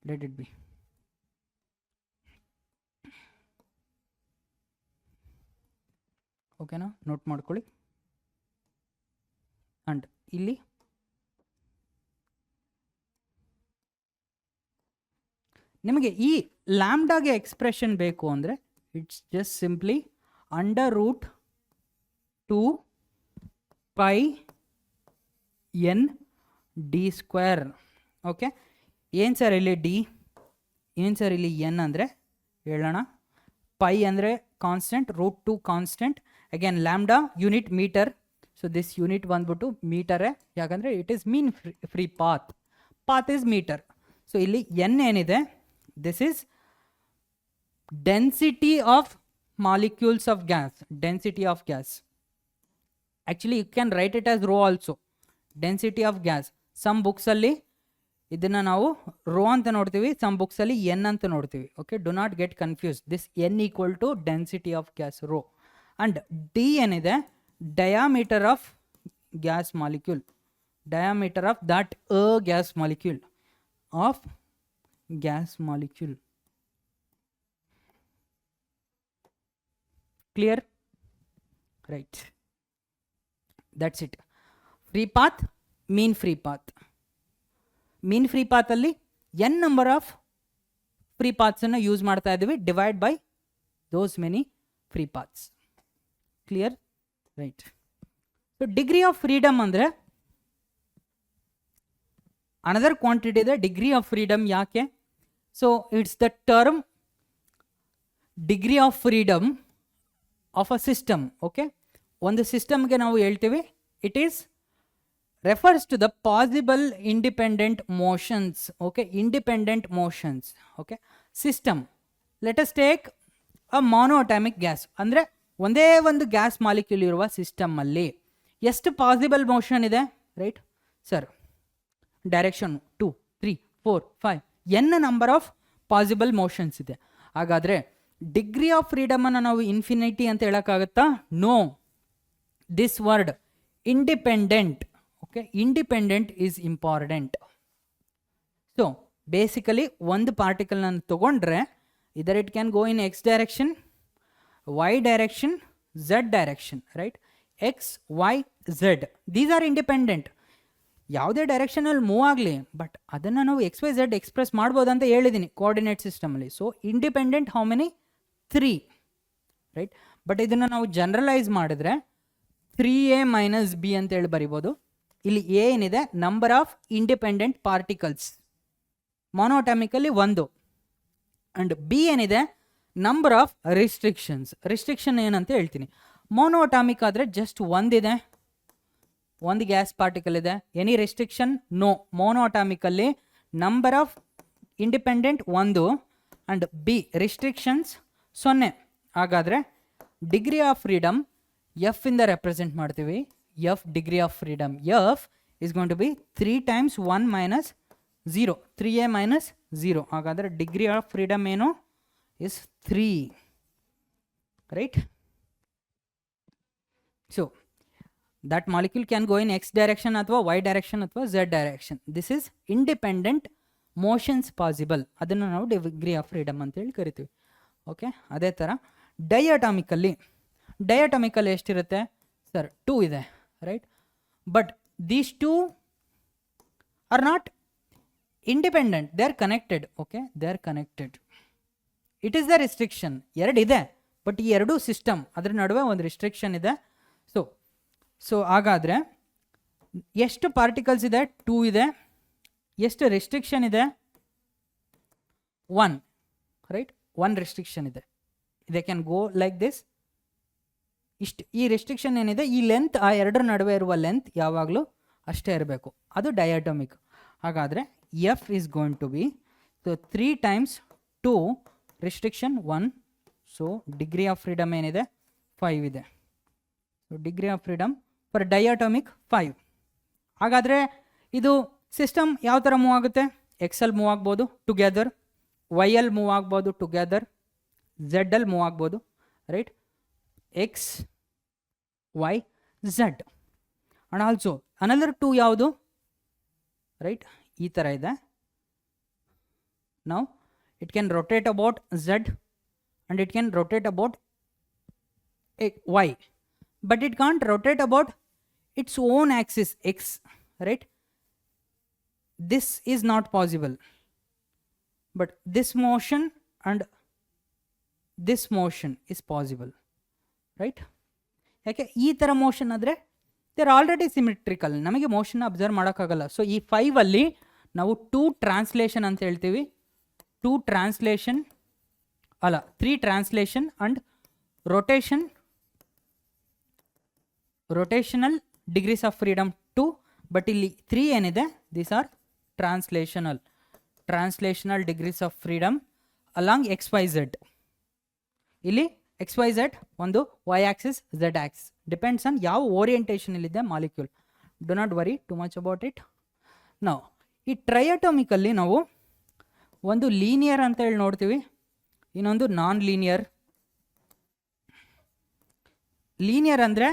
let it be. ಓಕೆನಾ? ನೋಟ್ ಮಾಡ್ಕೊಳ್ಳಿ. ಅಂಡ್ ಇಲ್ಲಿ ನಿಮಗೆ ಈ ಲ್ಯಾಂಬ್ಡಾಗೆ ಎಕ್ಸ್ಪ್ರೆಷನ್ ಬೇಕು ಅಂದರೆ it's just simply under root 2πn d². Okay, ಏನು ಸರ್ ಇಲ್ಲಿ ಡಿ, ಏನು ಸರ್ ಇಲ್ಲಿ ಎನ್ ಅಂದರೆ ಹೇಳೋಣ. ಪೈ ಅಂದರೆ constant, √2 constant, again lambda unit metre. So this unit ಬಂದ್ಬಿಟ್ಟು ಮೀಟರೇ, ಯಾಕಂದರೆ it is mean free path is metre. So ಇಲ್ಲಿ ಎನ್ ಏನಿದೆ, this is density of molecules of gas, density of gas. Actually you can write it as rho also, density of gas. Some ಬುಕ್ಸಲ್ಲಿ ಇದನ್ನು ನಾವು rho ಅಂತ ನೋಡ್ತೀವಿ, some ಬುಕ್ಸಲ್ಲಿ N ಅಂತ ನೋಡ್ತೀವಿ. Okay, do not get confuse. This N equal to density of gas, rho. And D ಏನಿದೆ, diameter of gas molecule, diameter of that gas molecule, of gas molecule. Clear? Right, that's it. Free path, mean free path. Mean free ಪಾತಲ್ಲಿ N number of free ಪಾತ್ಸನ್ನು use ಮಾಡ್ತಾ ಇದ್ದೀವಿ, divide by those many free paths. Clear? Right. So degree of freedom ಅಂದರೆ another quantity ಇದೆ. Degree of freedom ಯಾಕೆ? So it's the term degree of freedom of a system. Okay, ಒಂದು ಸಿಸ್ಟಮ್ಗೆ ನಾವು ಹೇಳ್ತೀವಿ it is refers to the possible independent motions. Okay, independent motions. Okay, system, let us take a monoatomic gas. ಅಂದರೆ ಒಂದೇ ಒಂದು gas molecule ಇರುವ ಸಿಸ್ಟಮಲ್ಲಿ ಎಷ್ಟು ಪಾಸಿಬಲ್ ಮೋಷನ್ ಇದೆ? Right sir, direction 2, 3, 4, 5 N number of possible motions ಇದೆ. ಹಾಗಾದರೆ degree of ಫ್ರೀಡಮನ್ನು ನಾವು ಇನ್ಫಿನಿಟಿ ಅಂತ ಹೇಳೋಕ್ಕಾಗತ್ತಾ? No. This word independent, okay, independent is important. So basically ಒಂದು ಪಾರ್ಟಿಕಲ್ ನಾನು ತಗೊಂಡ್ರೆ either it can go in x direction, y direction, z direction, right? x, y, z, these are independent. ಯಾವುದೇ ಡೈರೆಕ್ಷನಲ್ಲಿ move ಆಗಲಿ, but ಅದನ್ನು ನಾವು X Y Z express ಮಾಡ್ಬೋದು ಅಂತ ಹೇಳಿದ್ದೀನಿ ಕೋಆರ್ಡಿನೇಟ್ ಸಿಸ್ಟಮಲ್ಲಿ. So independent how many? 3, right? But ಇದನ್ನು ನಾವು ಜನರಲೈಸ್ ಮಾಡಿದ್ರೆ 3a ಮೈನಸ್ ಬಿ ಅಂತೇಳಿ ಬರಿಬೋದು. ಇಲ್ಲಿ ಎ ಏನಿದೆ, ನಂಬರ್ ಆಫ್ ಇಂಡಿಪೆಂಡೆಂಟ್ ಪಾರ್ಟಿಕಲ್ಸ್ ಮೊನೋಟಾಮಿಕಲ್ಲಿ 1, ಆ್ಯಂಡ್ ಬಿ ಏನಿದೆ, ನಂಬರ್ ಆಫ್ ರಿಸ್ಟ್ರಿಕ್ಷನ್ಸ್. ರಿಸ್ಟ್ರಿಕ್ಷನ್ ಏನಂತ ಹೇಳ್ತೀನಿ. ಮೊನೋಟಾಮಿಕ್ ಆದರೆ ಜಸ್ಟ್ ಒಂದಿದೆ, ಒಂದು ಗ್ಯಾಸ್ ಪಾರ್ಟಿಕಲ್ ಇದೆ. Any restriction? ನೋ. ಮೊನೋಟಾಮಿಕಲ್ಲಿ number of independent 1 and B restrictions 0. ಹಾಗಾದರೆ ಡಿಗ್ರಿ ಆಫ್ ಫ್ರೀಡಮ್ ಎಫ್ ಇಂದ ರೆಪ್ರೆಸೆಂಟ್ ಮಾಡ್ತೀವಿ. F degree of freedom, F is going to be 3 times 1 minus 0, 3a minus 0. ಹಾಗಾದರೆ degree of freedom ಏನು? is 3, right? So that molecule can go in x direction ಅಥವಾ y direction ಅಥವಾ z direction. This is independent motions possible. ಅದನ್ನು ನಾವು degree of freedom ಅಂತೇಳಿ ಕರಿತೀವಿ. Okay, ಅದೇ ಥರ ಡಯಾಟಮಿಕಲ್ಲಿ ಎಷ್ಟಿರುತ್ತೆ ಸರ್? 2 ಇದೆ, right? But these two are not independent, they are connected. Okay, they are connected. It is the restriction. ಎರಡು ಇದೆ, ಬಟ್ ಈ ಎರಡು ಸಿಸ್ಟಮ್ ಅದರ ನಡುವೆ ಒಂದು ರಿಸ್ಟ್ರಿಕ್ಷನ್ ಇದೆ. ಸೊ ಹಾಗಾದರೆ ಎಷ್ಟು ಪಾರ್ಟಿಕಲ್ಸ್ ಇದೆ? 2 ಇದೆ. ಎಷ್ಟು ರಿಸ್ಟ್ರಿಕ್ಷನ್ ಇದೆ? 1, ರೈಟ್? 1 ರಿಸ್ಟ್ರಿಕ್ಷನ್ ಇದೆ. They can go like this. ಇಷ್ಟು ಈ ರೆಸ್ಟ್ರಿಕ್ಷನ್ ಏನಿದೆ, ಈ ಲೆಂತ್, ಆ ಎರಡರ ನಡುವೆ ಇರುವ ಲೆಂತ್ ಯಾವಾಗಲೂ ಅಷ್ಟೇ ಇರಬೇಕು, ಅದು ಡಯಾಟಮಿಕ್. ಹಾಗಾದರೆ F is going to be 3 times 2 restriction 1. So degree of freedom ಏನಿದೆ? 5 ಇದೆ. So degree of freedom for diatomic 5. ಹಾಗಾದರೆ ಇದು ಸಿಸ್ಟಮ್ ಯಾವ ಥರ ಮೂವ್ ಆಗುತ್ತೆ? ಎಕ್ಸಲ್ಲಿ ಮೂವ್ ಆಗ್ಬೋದು ಟುಗೆದರ್, ವೈಯಲ್ಲಿ ಮೂವ್ ಆಗ್ಬೋದು ಟುಗೆದರ್, ಝೆಡ್ಡಲ್ಲಿ ಮೂವ್ ಆಗ್ಬೋದು, right? x, y, z. and also another 2 ಯಾವುದು? ರೈಟ್, ಈ ಥರ ಇದೆ. now it can rotate about z and it can rotate about y, but it can't rotate about its own axis x, right? This is not possible, but this motion and this motion is possible, right? ಯಾಕೆ ಈ ಥರ motion ಆದರೆ they are already symmetrical, ನಮಗೆ ಮೋಷನ್ನ observe ಮಾಡೋಕ್ಕಾಗಲ್ಲ. So ಈ 5ಅಲ್ಲಿ ನಾವು 2 translation ಅಂತ ಹೇಳ್ತೀವಿ. 2 ಟ್ರಾನ್ಸ್ಲೇಷನ್ ಅಲ್ಲ 3 translation and rotational degrees of freedom 2, but ಇಲ್ಲಿ 3 ಏನಿದೆ, these are translational degrees of freedom along XYZ. ಇಲ್ಲಿ XYZ ಒಂದು Y axis Z axis, depends on ಯಾವ ಓರಿಯೆಂಟೇಷನ್ ಇಲ್ಲಿದೆ molecule. Do not worry too much about it. ನಾವು ಈ ಟ್ರೈಅಟಾಮಿಕಲ್ಲಿ ನಾವು ಒಂದು ಲೀನಿಯರ್ ಅಂತ ಹೇಳಿ ನೋಡ್ತೀವಿ, ಇನ್ನೊಂದು ನಾನ್ ಲೀನಿಯರ್. ಲೀನಿಯರ್ ಅಂದರೆ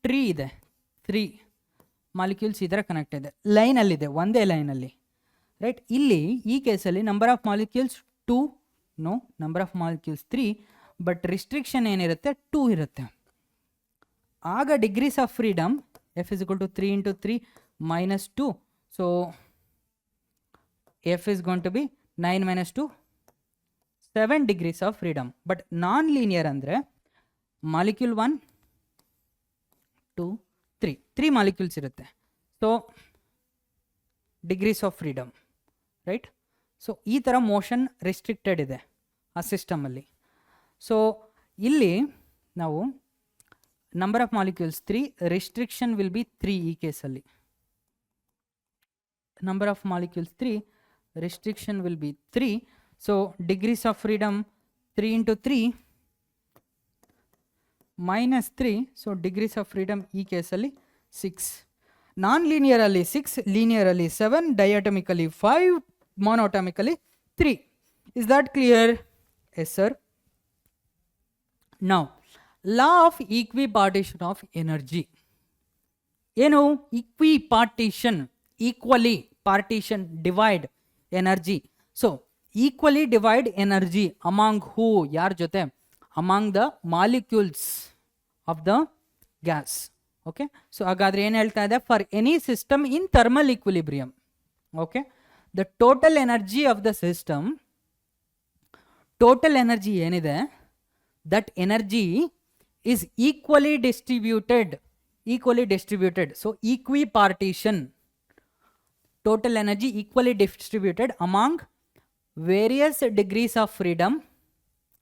ಟ್ರೀ ಇದೆ, 3 ಮಾಲಿಕ್ಯೂಲ್ಸ್ ಇದರ ಕನೆಕ್ಟ್ ಇದೆ, ಲೈನಲ್ಲಿದೆ, ಒಂದೇ ಲೈನಲ್ಲಿ, ರೈಟ್. ಇಲ್ಲಿ ಈ ಕೇಸಲ್ಲಿ number of molecules 2, no, number of molecules 3, but restriction ಏನಿರುತ್ತೆ 2 ಇರುತ್ತೆ. ಆಗ degrees of freedom F is equal to 3 into 3 minus 2, so F is going to be 9 minus 2, 7 degrees of freedom. But non-linear ಅಂದರೆ molecule 1, 2, 3 molecules ಇರುತ್ತೆ. So degrees of freedom, right. So ಈ ಥರ motion restricted ಇದೆ ಆ ಸಿಸ್ಟಮಲ್ಲಿ. So ಇಲ್ಲಿ ನಾವು number of molecules 3, restriction will be 3 ಈ ಕೇಸಲ್ಲಿ. Number of molecules 3, restriction will be 3. So degrees of freedom 3 into 3 minus 3. So degrees of freedom ಈ ಕೇಸಲ್ಲಿ 6. Non-linear ಅಲ್ಲಿ 6, linear ಅಲ್ಲಿ 7, diatomically 5, monotomically 3. Is that clear? Yes sir. Now law of equipartition of energy. ಏನು equipartition, equally partition, divide energy. So equally divide energy among who, ಯಾರ ಜೊತೆ, among the molecules of the gas. Okay, so ಹಾಗಾದ್ರೆ ಏನು ಹೇಳ್ತಾ ಇದೆ, for any system in thermal equilibrium, okay, the total energy of the system, total energy ಏನಿದೆ, that energy is equally distributed. So equipartition, total energy equally distributed among various degrees of freedom,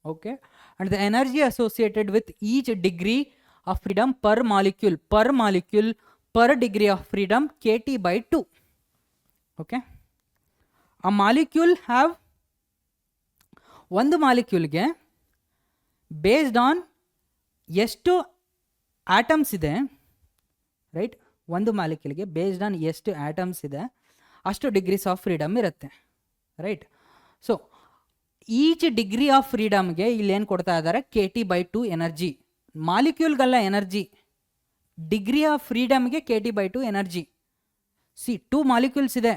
okay, and the energy associated with each degree of freedom per molecule per degree of freedom kT by 2. Okay, a molecule have ಒಂದು ಮಾಲಿಕ್ಯೂಲ್ಗೆ based on ಎಷ್ಟು atoms ಇದೆ, right, ಒಂದು ಮಾಲಿಕ್ಯೂಲ್ಗೆ based on ಎಷ್ಟು atoms ಇದೆ ಅಷ್ಟು degrees of freedom ಇರುತ್ತೆ, right. So each degree of ಫ್ರೀಡಮ್ಗೆ ಇಲ್ಲಿ ಏನು ಕೊಡ್ತಾ ಇದ್ದಾರೆ, kT/2 ಎನರ್ಜಿ. ಮಾಲಿಕ್ಯೂಲ್ಗಲ್ಲ ಎನರ್ಜಿ, ಡಿಗ್ರಿ ಆಫ್ ಫ್ರೀಡಮ್ಗೆ kT/2 ಎನರ್ಜಿ. 2 ಮಾಲಿಕ್ಯೂಲ್ಸ್ ಇದೆ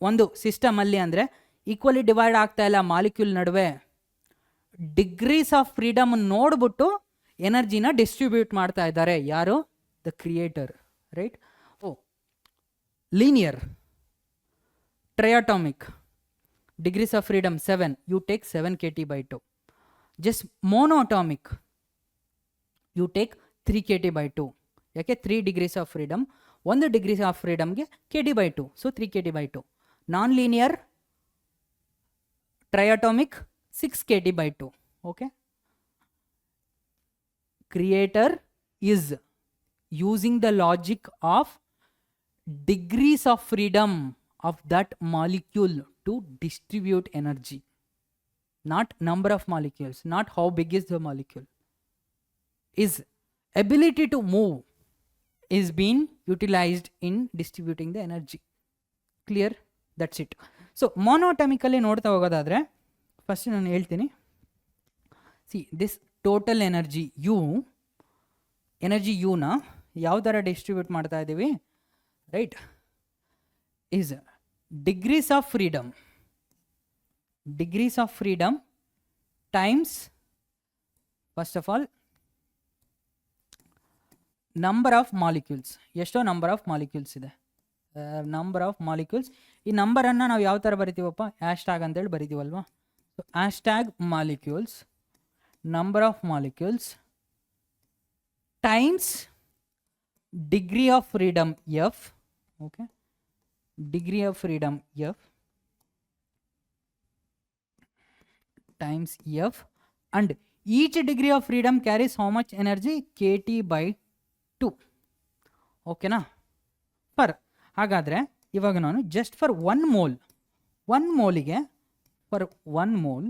ಒಂದು ಸಿಸ್ಟಮಲ್ಲಿ ಅಂದರೆ ಈಕ್ವಲಿ ಡಿವೈಡ್ ಆಗ್ತಾ ಇಲ್ಲ ಮಾಲಿಕ್ಯೂಲ್ ನಡುವೆ. ಡಿಗ್ರೀಸ್ ಆಫ್ ಫ್ರೀಡಮ್ ನೋಡ್ಬಿಟ್ಟು ಎನರ್ಜಿನ ಡಿಸ್ಟ್ರಿಬ್ಯೂಟ್ ಮಾಡ್ತಾ ಇದ್ದಾರೆ ಯಾರು, the creator, right. Linear, triatomic, degrees of freedom 7, you take 7 kT/2. just monoatomic you take 3 kT/2. ಯಾಕೆ 3 degrees of freedom, 1 degree of freedomಗೆ kT/2, so 3 kT/2. non-linear, triatomic 6 kT/2. okay, creator is using the logic of degrees of freedom of that molecule to distribute energy, not number of molecules, not how big is the molecule. Is ability to move is being utilized in distributing the energy. Clear? That's it. So monoatomically ನೋಡ್ತಾ ಹೋಗೋದಾದ್ರೆ first ನಾನು ಹೇಳ್ತೀನಿ, see this total energy U, energy U ನ ಯಾವ ಥರ distribute ಮಾಡ್ತಾ ಇದ್ದೀವಿ, right, is degrees of freedom times, first of all, number of molecules. ಎಷ್ಟೋ ನಂಬರ್ ಆಫ್ ಮಾಲಿಕ್ಯೂಲ್ಸ್ ಇದೆ, ನಂಬರ್ ಆಫ್ ಮಾಲಿಕ್ಯೂಲ್ಸ್. ಈ ನಂಬರನ್ನು ನಾವು ಯಾವ ಥರ ಬರಿತೀವಪ್ಪ, ಹ್ಯಾಶ್ಟ್ಯಾಗ್ ಅಂತೇಳಿ ಬರಿತೀವಲ್ವಾ. So hashtag molecules, number of molecules times degree of freedom F, okay, degree of freedom F times F, and each degree of freedom carries how much energy? KT by 2. ಓಕೆನಾ? Fur ಹಾಗಾದರೆ ಇವಾಗ ನಾನು just for 1 mole, 1 moleಗೆ for 1 mole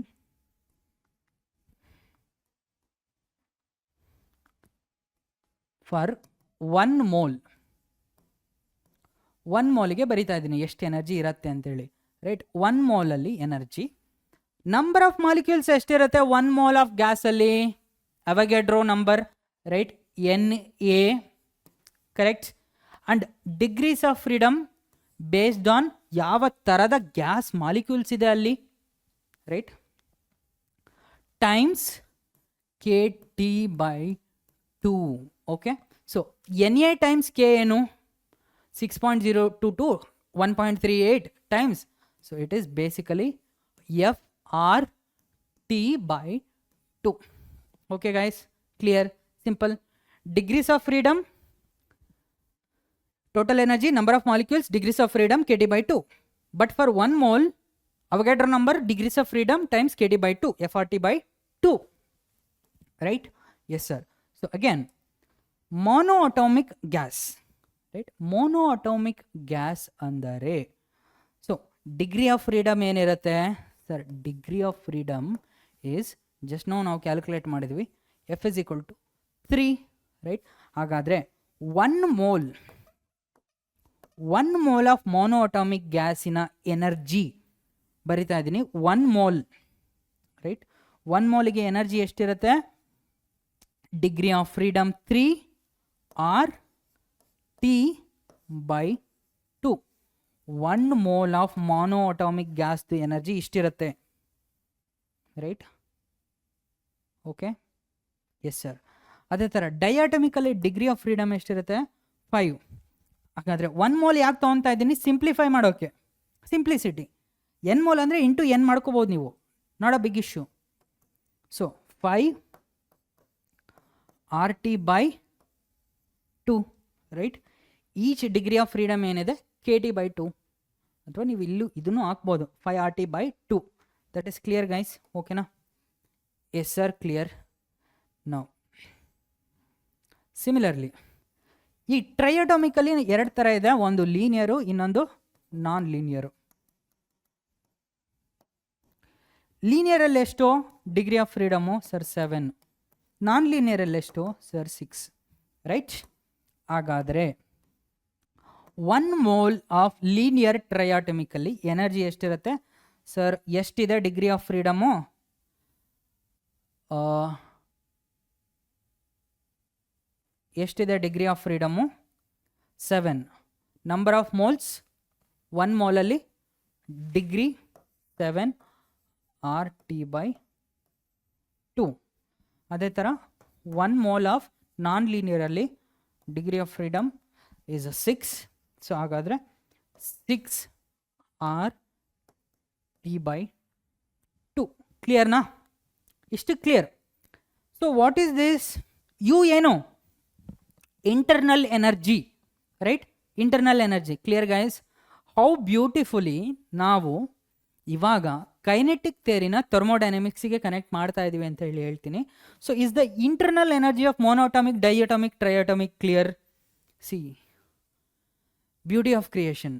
for 1 mole 1 ಮೋಲಿಗೆ ಬರಿತಾ ಇದ್ದೀನಿ ಎಷ್ಟು energy ಇರುತ್ತೆ ಅಂತೇಳಿ, ರೈಟ್? 1 ಮೋಲಲ್ಲಿ ಎನರ್ಜಿ, ನಂಬರ್ ಆಫ್ ಮಾಲಿಕ್ಯೂಲ್ಸ್ ಎಷ್ಟಿರುತ್ತೆ 1 ಮೋಲ್ ಆಫ್ ಗ್ಯಾಸಲ್ಲಿ? Avogadro number, right? NA, correct? And degrees of freedom based on ಯಾವ ಥರದ ಗ್ಯಾಸ್ ಮಾಲಿಕ್ಯೂಲ್ಸ್ ಇದೆ ಅಲ್ಲಿ, right? Times KT by 2. Okay, so NA times K ಏನು? 6.022, 1.38 times. So it is basically FRT by 2. Okay guys, clear, simple. Degrees of freedom, total energy, number of molecules, degrees of freedom, KT by 2. But for 1 mole, Avogadro number, degrees of freedom times KT by 2, FRT by 2. Right? Yes sir. So again, monoatomic gas. Right? Monoatomic gas ಅಂದರೆ, so degree of freedom ಏನಿರುತ್ತೆ sir? Degree of freedom is just ನಾವು calculate ಮಾಡಿದ್ವಿ, F is equal to 3, right? ಹಾಗಾದರೆ 1 mole of ಮೋನೋಅಟಾಮಿಕ್ ಗ್ಯಾಸಿನ energy ಬರಿತಾ ಇದ್ದೀನಿ, 1 mole, right? 1 ಮೋಲಿಗೆ energy ಎಷ್ಟಿರುತ್ತೆ? Degree of freedom 3 or T by 2. 1 mole of monoatomic gas energy ಇಷ್ಟಿರುತ್ತೆ, ರೈಟ್? Okay, yes sir. ಅದೇ ಥರ ಡೈಅಟಮಿಕಲ್ಲಿ ಡಿಗ್ರಿ ಆಫ್ ಫ್ರೀಡಮ್ ಎಷ್ಟಿರುತ್ತೆ? 5. ಹಾಗಾದರೆ 1 mole ಯಾಕೆ ತೊಗೊತಾ ಇದ್ದೀನಿ? ಸಿಂಪ್ಲಿಫೈ ಮಾಡೋಕ್ಕೆ, ಸಿಂಪ್ಲಿಸಿಟಿ. N mole ಅಂದರೆ ಇಂಟು N ಮಾಡ್ಕೋಬೋದು ನೀವು, not a big issue. So 5 RT by 2, right? Each degree of freedom ಏನಿದೆ KT by 2, ಅಥವಾ ನೀವು ಇಲ್ಲೂ ಇದನ್ನು ಹಾಕ್ಬೋದು 5 RT by 2. That is clear guys, ಓಕೆನಾ? Yes sir, clear. ನಾವು ಸಿಮಿಲರ್ಲಿ ಈ ಟ್ರೈಅಟಾಮಿಕಲ್ಲಿ 2 ಥರ ಇದೆ, ಒಂದು ಲೀನಿಯರು, ಇನ್ನೊಂದು ನಾನ್ ಲೀನಿಯರು. ಲೀನಿಯರಲ್ಲಿ ಎಷ್ಟು degree of freedom? Sir 7. Non ಲೀನಿಯರಲ್ಲಿ ಎಷ್ಟು? Sir 6, right? ಹಾಗಾದರೆ 1 mole ಆಫ್ ಲೀನಿಯರ್ ಟ್ರೈಅಟಾಮಿಕಲ್ಲಿ ಎನರ್ಜಿ ಎಷ್ಟಿರುತ್ತೆ ಸರ್? ಎಷ್ಟಿದೆ ಡಿಗ್ರಿ ಆಫ್ ಫ್ರೀಡಮು? ಎಷ್ಟಿದೆ degree of freedom? 7. Number of moles 1 ಮೋಲಲ್ಲಿ ಡಿಗ್ರಿ 7 RT by 2. ಅದೇ ಥರ 1 mole ಆಫ್ ನಾನ್ ಲೀನಿಯರಲ್ಲಿ degree of freedom is 6. So ಹಾಗಾದರೆ 6 RT by 2. ಕ್ಲಿಯರ್ನಾ? ಇಷ್ಟು clear. So what is this? You ಏನು? Internal energy, right? Internal energy. Clear guys? How beautifully ನಾವು ಇವಾಗ ಕೈನೆಟಿಕ್ ಥಿಯರಿನ ಥರ್ಮೋಡೈನಮಿಕ್ಸಿಗೆ ಕನೆಕ್ಟ್ ಮಾಡ್ತಾ ಇದ್ದೀವಿ ಅಂತ ಹೇಳ್ತೀನಿ. So is the internal energy of monoatomic, diatomic, triatomic clear? See, beauty of creation.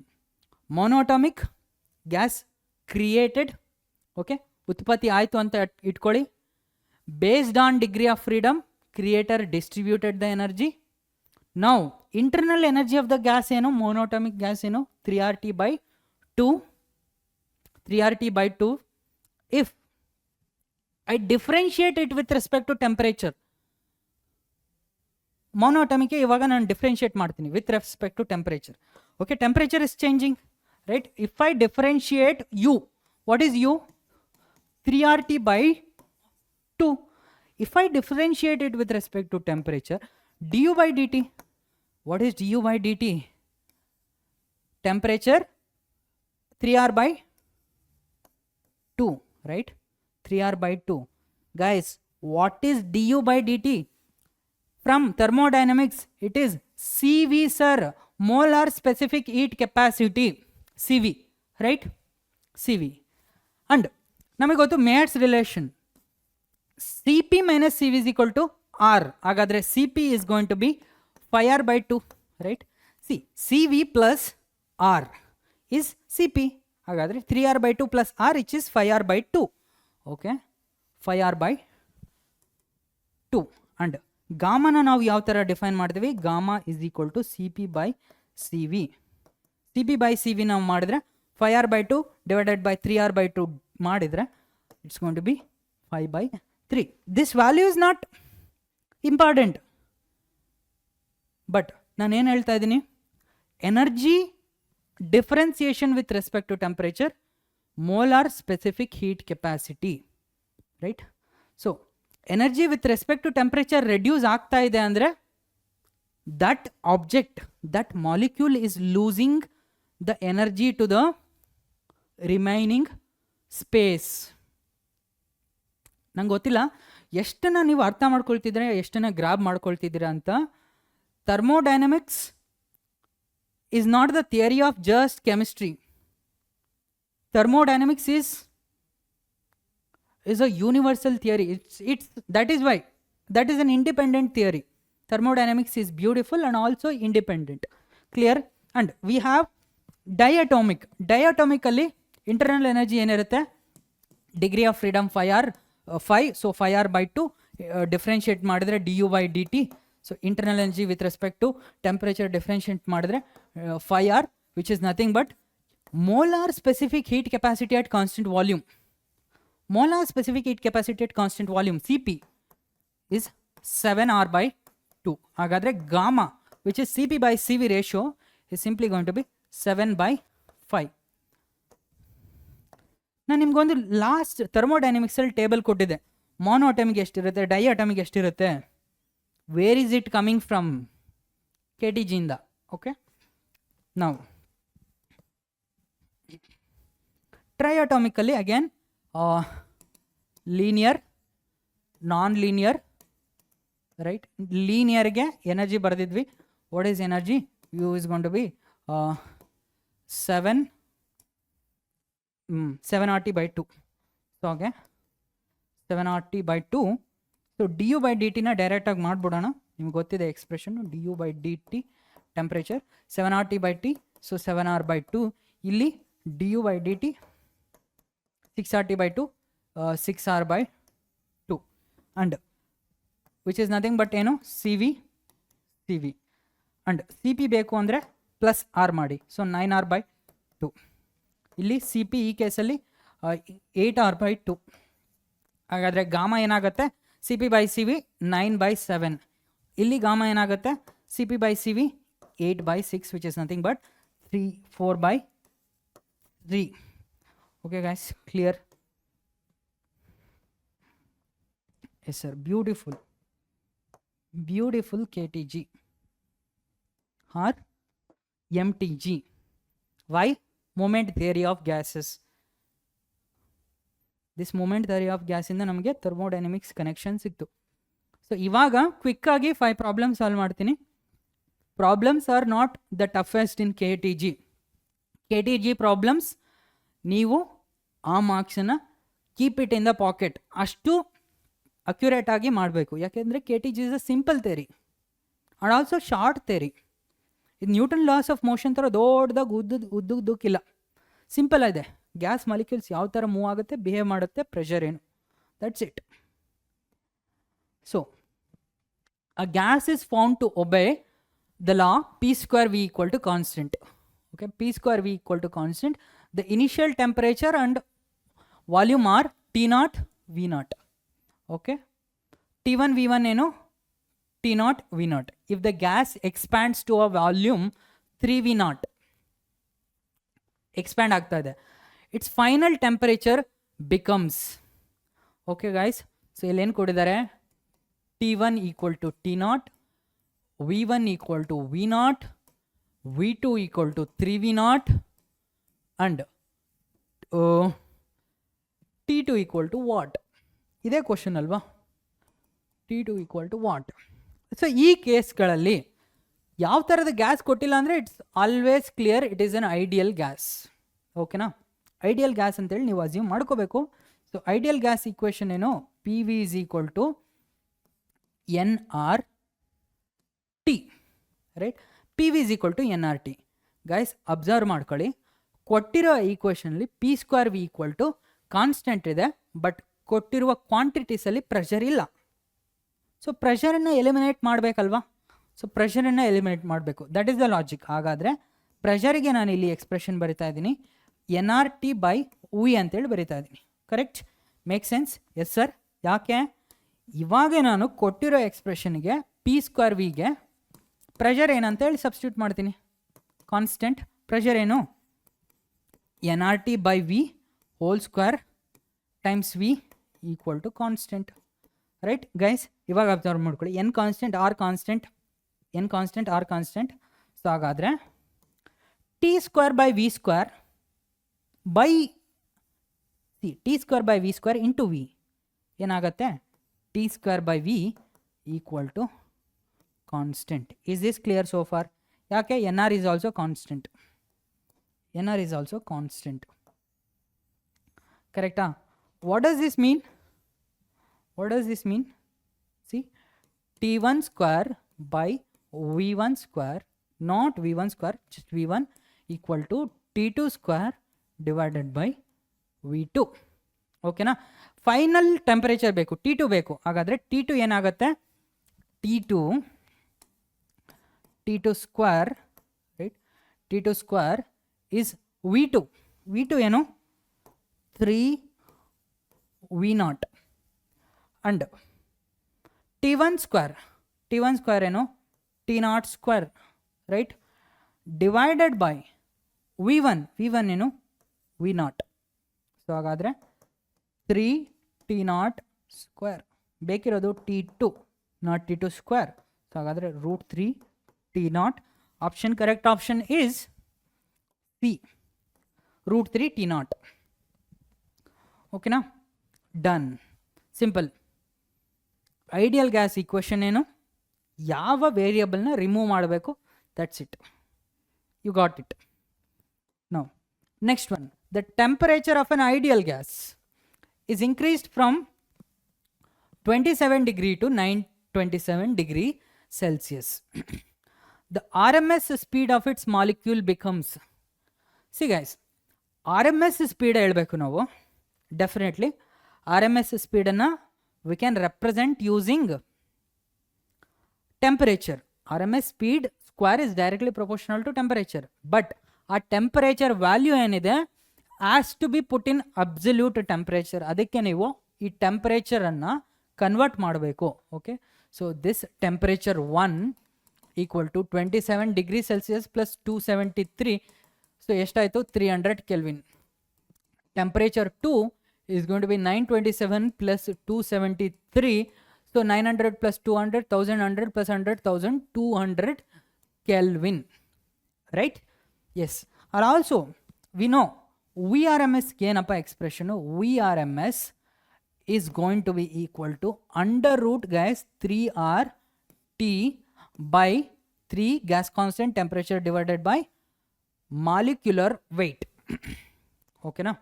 Monoatomic gas created, okay, ಉತ್ಪತ್ತಿ ಆಯಿತು ಅಂತ ಇಟ್ಕೊಳ್ಳಿ. Based on degree of freedom, creator distributed the energy. Now internal energy of the gas ಏನು? Monoatomic gas ಏನು? 3RT by 2. 3RT by 2. If I differentiate it with respect to temperature, monoatomic ಇವಾಗ ನಾನು differentiate ಮಾಡ್ತೀನಿ with respect to temperature. Okay, temperature is changing, right? If I differentiate U, what is U? 3RT by 2. If I differentiate it with respect to temperature, du by dt, what is du by dt? Temperature 3R by 2, right? 3R by 2. Guys, what is du by dt? From thermodynamics, it is CV, sir. Molar specific heat capacity, CV, right? CV. And ನಮಗೆ ಗೊತ್ತು Mayer's relation C P minus C V is equal to R. ಹಾಗಾದರೆ C P is going to be 5r/2 right. C V plus R is C P. ಹಾಗಾದರೆ 3r/2 plus R which is 5r/2. Okay, 5r/2. And ಗಾಮನ ನಾವು ಯಾವ ಥರ define ಮಾಡ್ತೀವಿ? Gamma is equal to C P by C V. C P by C V ನಾವು ಮಾಡಿದ್ರೆ 5r/2 divided by 3r/2 ಮಾಡಿದರೆ it's going to be 5/3. This value is not important, but ನಾನು ಏನು ಹೇಳ್ತಾ ಇದ್ದೀನಿ, energy differentiation with respect to temperature, molar specific heat capacity, right. So energy with respect to temperature reduce ಆಗ್ತಾ ಇದೆ ಅಂದರೆ that object, that molecule is losing the energy to the remaining space. ನಂಗೆ ಗೊತ್ತಿಲ್ಲ ಎಷ್ಟನ್ನ ನೀವು ಅರ್ಥ ಮಾಡ್ಕೊಳ್ತಿದ್ರೆ, ಎಷ್ಟನ್ನ ಗ್ರಾಬ್ ಮಾಡ್ಕೊಳ್ತಿದ್ದೀರಾ ಅಂತ. Thermodynamics is not the theory of just chemistry. Thermodynamics is a universal theory. That is why that is an independent theory. Thermodynamics is beautiful and also independent. Clear? And we have diatomic. Diatomically internal energy ಏನಿರುತ್ತೆ? Degree of freedom 5. So 5r/2 differentiate ಮಾಡಿದ್ರೆ du/dt. So internal energy with respect to temperature differentiate ಮಾಡಿದ್ರೆ 5r, which is nothing but molar specific heat capacity at constant volume. Molar specific heat capacity at constant volume, Cp, is 7r/2. ಹಾಗಾದರೆ gamma, which is Cp by Cv ratio, is simply going to be 7/5. ನಾನು ನಿಮ್ಗೊಂದು last ಥರ್ಮೋಡೈನಮಿಕ್ಸಲ್ಲಿ table ಕೊಟ್ಟಿದ್ದೆ. ಮೊನೋಟಮಿಕ್ ಎಷ್ಟಿರುತ್ತೆ, ಡೈಅಟಮಿಕ್ ಎಷ್ಟಿರುತ್ತೆ. Where is it coming from? KTG ಇಂದ. Okay, now triatomically again linear, non-linear, right? Linear ಗೆ energy ಬರೆದಿದ್ವಿ. What is energy? U is going to be 7RT/2. So okay, 7RT/2. So du/dt ನ ಡೈರೆಕ್ಟಾಗಿ ಮಾಡಿಬಿಡೋಣ. ನಿಮ್ಗೆ ಗೊತ್ತಿದೆ expression, du/dt temperature 7RT/T. So 7r/2. ಇಲ್ಲಿ du/dt 6RT/2, 6r/2 and which is nothing but ಏನು, C V and C P ಬೇಕು ಅಂದರೆ plus R ಮಾಡಿ. So 9r/2. ಇಲ್ಲಿ ಸಿ ಪಿ ಈ ಕೇಸಲ್ಲಿ 8r/2. ಹಾಗಾದರೆ ಗಾಮ ಏನಾಗುತ್ತೆ? C P by C V 9/7. ಇಲ್ಲಿ ಗಾಮ ಏನಾಗುತ್ತೆ? C P by C V 8/6, which is nothing but 4/3. Okay guys, clear? Yes sir, beautiful KTG or MTG. Why? Moment theory of gases. This moment theory of ಗ್ಯಾಸಿಂದ ನಮಗೆ thermodynamics connection ಸಿಕ್ತು. So ಇವಾಗ ಕ್ವಿಕ್ಕಾಗಿ 5 problem solve ಮಾಡ್ತೀನಿ. Problems are not the toughest in KTG problems. ನೀವು ಆ ಮಾರ್ಕ್ಸನ್ನು keep it in the packet, ಅಷ್ಟು ಅಕ್ಯುರೇಟಾಗಿ ಮಾಡಬೇಕು. ಯಾಕೆಂದರೆ KTG is a simple theory and also short theory. ಇದು ನ್ಯೂಟನ್ ಲಾಸ್ ಆಫ್ ಮೋಷನ್ ಥರ ದೊಡ್ಡದಾಗಿ ಉದ್ದಕ್ಕಿಲ್ಲ, ಸಿಂಪಲ್ ಇದೆ. ಗ್ಯಾಸ್ ಮಾಲಿಕ್ಯೂಲ್ಸ್ ಯಾವ ಥರ ಮೂವ್ ಆಗುತ್ತೆ, ಬಿಹೇವ್ ಮಾಡುತ್ತೆ, ಪ್ರೆಷರ್ ಏನು, that's it. So a gas is found to obey the law P²V = constant. Okay, P²V = constant. The initial temperature and volume are T0, V0. Okay, T1, V1 ಏನು, T0, V0. If the gas expands to a volume 3V0, expand ಆಗ್ತಾ ಇದೆ, its final temperature becomes, okay guys, so illen kodidare T1 = T0, V1 = V0, V2 = 3V0 and T2 = what? ಇದೇ question ಅಲ್ವಾ? T2 = what? So ಈ ಕೇಸ್ಗಳಲ್ಲಿ ಯಾವ ಥರದ gas ಕೊಟ್ಟಿಲ್ಲ ಅಂದರೆ it's always clear it is an ideal gas. ಓಕೆನಾ? Ideal gas ಅಂತೇಳಿ ನೀವು ಅಸ್ಯೂಮ್ ಮಾಡ್ಕೋಬೇಕು. ಸೊ ಐಡಿಯಲ್ ಗ್ಯಾಸ್ ಈಕ್ವೇಷನ್ ಏನು, P V is equal to N R T, right. P V is equal to N R T. Guys observe ಮಾಡ್ಕೊಳ್ಳಿ, ಕೊಟ್ಟಿರೋ ಈಕ್ವೇಷನಲ್ಲಿ P square V equal to constant ಇದೆ, but ಕೊಟ್ಟಿರುವ ಕ್ವಾಂಟಿಟೀಸಲ್ಲಿ pressure ಇಲ್ಲ. So ಪ್ರೆಷರನ್ನು eliminate ಮಾಡಬೇಕಲ್ವಾ, ಸೊ ಪ್ರೆಷರನ್ನು ಎಲಿಮಿನೇಟ್ ಮಾಡಬೇಕು, ದಟ್ ಈಸ್ ದ ಲಾಜಿಕ್. ಹಾಗಾದರೆ ಪ್ರೆಷರಿಗೆ ನಾನು ಇಲ್ಲಿ ಎಕ್ಸ್ಪ್ರೆಷನ್ ಬರಿತಾ ಇದ್ದೀನಿ, N R T by V ಅಂತೇಳಿ ಬರಿತಾ ಇದ್ದೀನಿ. Correct, make sense? Yes sir. ಯಾಕೆ? ಇವಾಗ ನಾನು ಕೊಟ್ಟಿರೋ ಎಕ್ಸ್ಪ್ರೆಷನ್ಗೆ ಪಿ ಸ್ಕ್ವೇರ್ ವಿಗೆ ಪ್ರೆಷರ್ ಏನಂತೇಳಿ ಸಬ್ಸ್ಟಿಟ್ಯೂಟ್ ಮಾಡ್ತೀನಿ, ಕಾನ್ಸ್ಟೆಂಟ್. ಪ್ರೆಷರ್ ಏನು, N R T by V whole square times V equal to constant. Right guys, ಇವಾಗ ಅಬ್ಸರ್ವ್ ಮಾಡ್ಕೊಳ್ಳಿ, N constant R constant, N constant R constant. So ಹಾಗಾದರೆ T square by V square by T square by V square into V ಏನಾಗುತ್ತೆ, T square by V equal to constant. Is this clear so far? ಯಾಕೆ? N R is also constant, N R is also constant. ಕರೆಕ್ಟಾ? What does this mean? What does this mean? See, T1 square by V1 square, not V1 square, just V1 equal to T2 square divided by V2. ಓಕೆನಾ? Final temperature ಬೇಕು, T2 ಬೇಕು. ಹಾಗಾದರೆ T2 ಏನಾಗುತ್ತೆ, T2 square, right, T2 square is V2. V2 ಏನು, 3V0 and T1 square, T1 square ಏನು, T0 square, right, divided by V1, V1 ಏನು, V0. So ಹಾಗಾದರೆ 3T0 square, ಬೇಕಿರೋದು T2 not T2 square. So ಹಾಗಾದರೆ √3T0. Option, correct option is C, √3T0. ಓಕೆನಾ? Done, simple. Ideal gas equation ಏನು, ಯಾವ ವೇರಿಯಬಲ್ನ remove ಮಾಡಬೇಕು, that's it. You got it. Now next one, the temperature of an ideal gas is increased from 27 degree to 927 degree Celsius. The RMS speed of its molecule becomes, see guys, RMS speed ಹೇಳ್ಬೇಕು ನಾವು. Definitely RMS speed ಅನ್ನು we can represent using temperature. RMS speed square is directly proportional to temperature, but ಆ temperature value ಏನಿದೆ has to be put in absolute temperature. ಅದಕ್ಕೆ ನೀವು ಈ temperature ಅನ್ನು convert ಮಾಡಬೇಕು. Okay, so this temperature 1 equal to 27 degree Celsius plus 273. ಸೊ ಎಷ್ಟಾಯಿತು, 300 kelvin. Temperature 2 is going to be 927 plus 273. So 900 plus 200, 1100 plus 100, 1200 Kelvin. Right? Yes. And also, we know VRMS ಏನಪ್ಪ expression, VRMS is going to be equal to under root guys 3RT by 3 gas constant temperature divided by molecular weight. Okay na?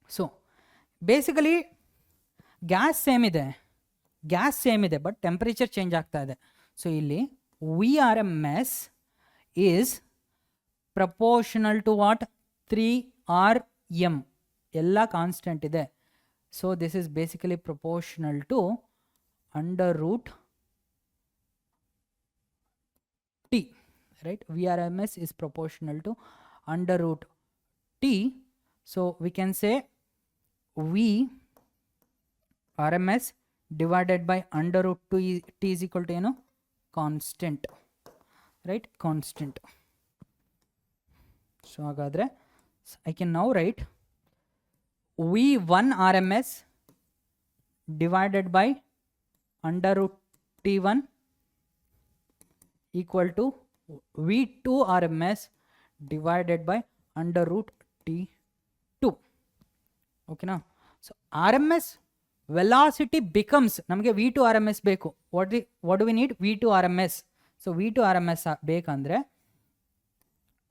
So basically gas same ಇದೆ but temperature change ಆಗ್ತಾ ಇದೆ. So ಇಲ್ಲಿ VRMS is proportional to what, 3RM, ಎಲ್ಲ constant ಇದೆ. So this is basically proportional to under root T, right? VRMS is proportional to under root T. So we can say VRMS divided by under root 2 T is equal to, constant, right? Constant. So hagadre I can now write V1 RMS divided by under root T1 equal to V2 RMS divided by under root T2. Okay now, so RMS velocity becomes, namage V2 RMS beku. What do we need? V2 RMS. So V2 RMS bekandre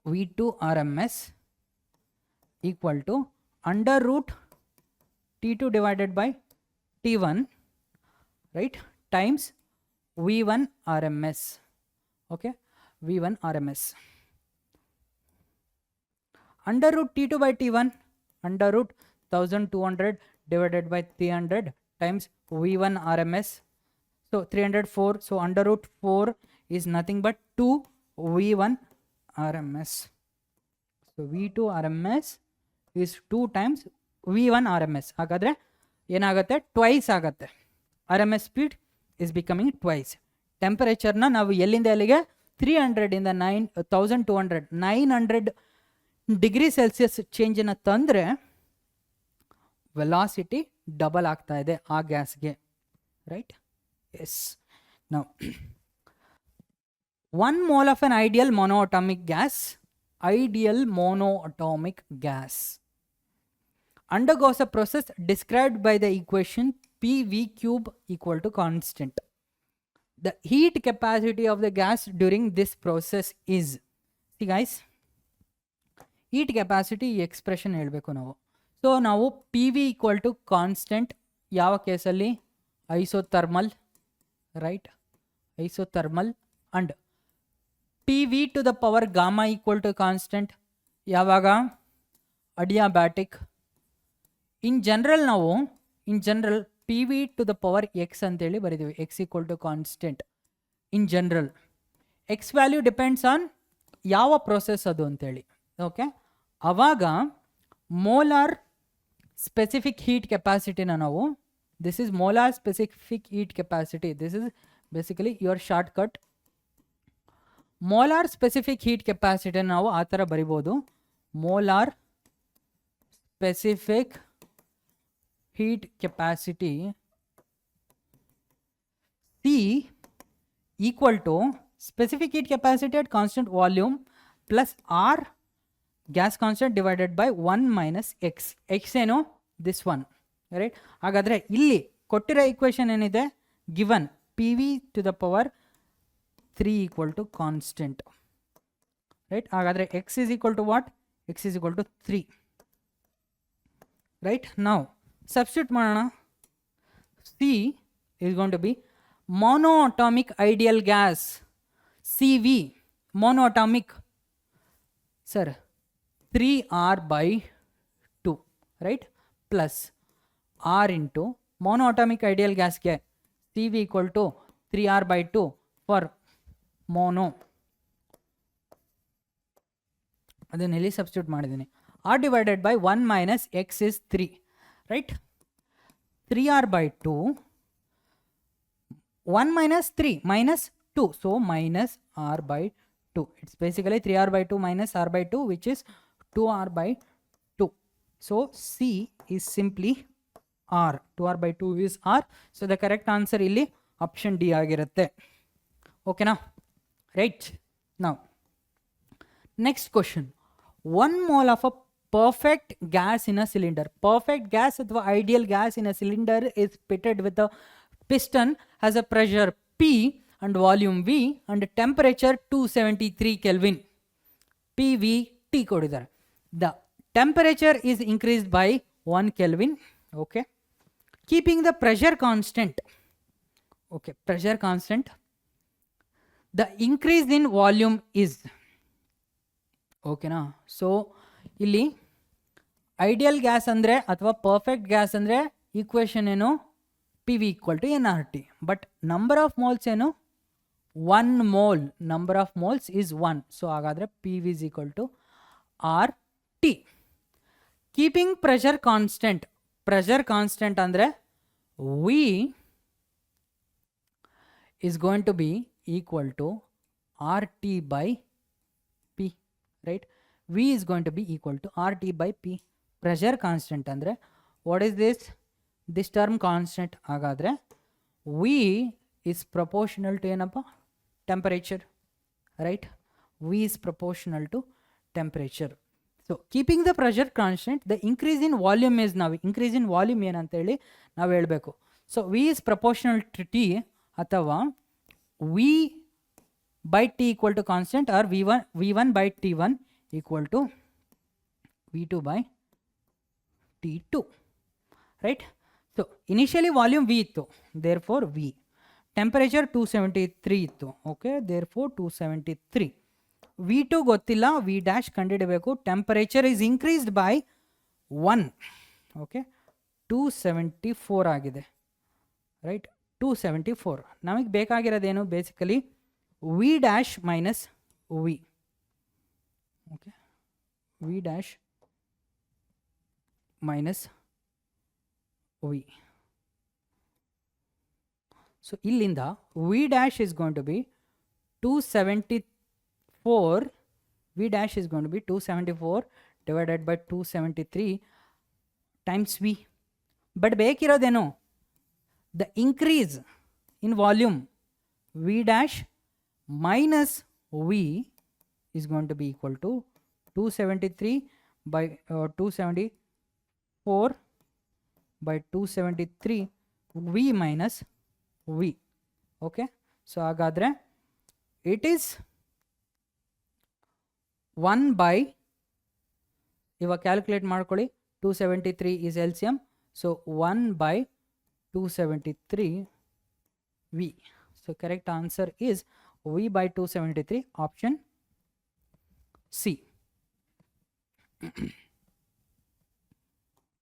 V2 RMS equal to under root T2 divided by T1, right, times V1 RMS. Okay, V1 RMS. Under root T2 by T1, under root 1200 divided by 300 times V1 RMS. So 304. So under root 4 is nothing but 2 V1 RMS. So V2 RMS is 2 times V1 RMS. ಹಾಗಾದ್ರೆ ಏನಾಗುತ್ತೆ twice ಆಗುತ್ತೆ. RMS speed is becoming twice. ಟೆಂಪರೇಚರ್ನ ನಾವು ಎಲ್ಲಿಂದ ಎಲ್ಲಿಗೆ 300 ಇಂದ 1200 900 degree Celsius ಚೇಂಜನ್ನು ತಂದರೆ velocity double ಆಗ್ತಾ ಇದೆ ಆ ಗ್ಯಾಸ್ಗೆ, right? Yes. Now 1 mole of an ideal monoatomic gas undergoes a process described by the equation PV cube equal to constant. The heat capacity of the gas during this process is, see guys, heat capacity expression ಹೇಳ್ಬೇಕು ನಾವು. So ನಾವು PV equal to constant ಯಾವ ಕೇಸಲ್ಲಿ? Isothermal, right? Isothermal. And PV to the power gamma equal to constant ಯಾವಾಗ? ಅಡಿಯಾಬ್ಯಾಟಿಕ್. In general ನಾವು PV to the power x ಅಂತೇಳಿ ಬರೀತೀವಿ, x equal to constant in general. X value depends on ಯಾವ process ಅದು ಅಂತೇಳಿ. Okay, ಅವಾಗ molar specific heat ಕೆಪಾಸಿಟಿನ ನಾವು, this is molar specific heat capacity, this is basically your short cut. Molar specific heat capacity ನಾವು ಆ ಥರ ಬರಿಬೋದು, molar specific heat capacity C equal to specific heat capacity at constant volume plus R gas constant divided by 1 minus x. X ಏನು? this one, right? ಹಾಗಾದರೆ ಇಲ್ಲಿ ಕೊಟ್ಟಿರೋ equation ಏನಿದೆ? given PV to the power 3 equal to constant, right? ಹಾಗಾದರೆ x is equal to what? X is equal to 3, right? Now substitute ಮಾಡೋಣ. C is going to be monoatomic ideal gas, CV, monoatomic, sir, 3R by 2, right? Plus R into monoatomic ideal gas ಗೆ CV equal to 3R by 2 for mono. ಅದನ್ನ ಇಲ್ಲಿ substitute ಮಾಡಿದ್ದೀನಿ. R divided by 1 minus x is 3. Right? 3R by 2, 1 minus 3 minus 2, so minus R by 2. It's basically 3R by 2 minus R by 2, which is 2R by 2. So C is simply R. 2R by 2 is R. So the correct answer illi option D ಆಗಿರುತ್ತೆ. Okay now? Right? Now, next question. 1 mole of a perfect gas in a cylinder. Perfect gas ಅಥವಾ ideal gas in a cylinder is pitted with a piston, has a pressure P and volume V and temperature 273 Kelvin. PV T ಕೊಡಿದ್ದಾರೆ. The temperature is increased by 1 Kelvin. Okay. Keeping the pressure constant. Okay, pressure constant. The increase in volume is. Okay na? So ಇಲ್ಲಿ ideal gas ಅಂದರೆ ಅಥವಾ perfect gas ಅಂದರೆ equation ಏನು? PV equal to NRT. But number of moles ಏನು? 1 mole. Number of moles is 1. So ಹಾಗಾದರೆ PV is equal to RT. Keeping pressure constant. Pressure constant ಅಂದರೆ V is going to be equal to RT by P, right? V is going to be equal to RT by P. Pressure constant andre what is this? This term constant agadre V is proportional to enappa? Temperature, right? V is proportional to temperature. So keeping the pressure constant, the increase in volume is now increase in volume ಏನು ಅಂತ ಹೇಳಿ ನಾವು ಹೇಳಬೇಕು. So V is proportional to T ಅಥವಾ V by T equal to constant or V1 by T1 equal to V2 by T2, right? So initially volume V ittu, therefore V. Temperature 273 ittu, okay, therefore 273. V2 gottilla, V dash ಕಂಡುಹಿಡಿಯಬೇಕು. Temperature is increased by 1, okay, 274 ಆಗಿದೆ, right? 274. ನಮಗೆ ಬೇಕಾಗಿರೋದೇನು basically V dash minus V, okay, V dash minus V. So illinda V dash is going to be 274, V dash is going to be 274 divided by 273 times V. But ಬೇಕಿರೋದೇನು the increase in volume, V dash minus V is going to be equal to 273 by 274 by 273 V minus V. Okay, so hagadre it is 1 by, iva calculate ಮಾಡ್ಕೊಳ್ಳಿ, 273 is LCM, so 1 by 273 V. So correct answer is V by 273, option C.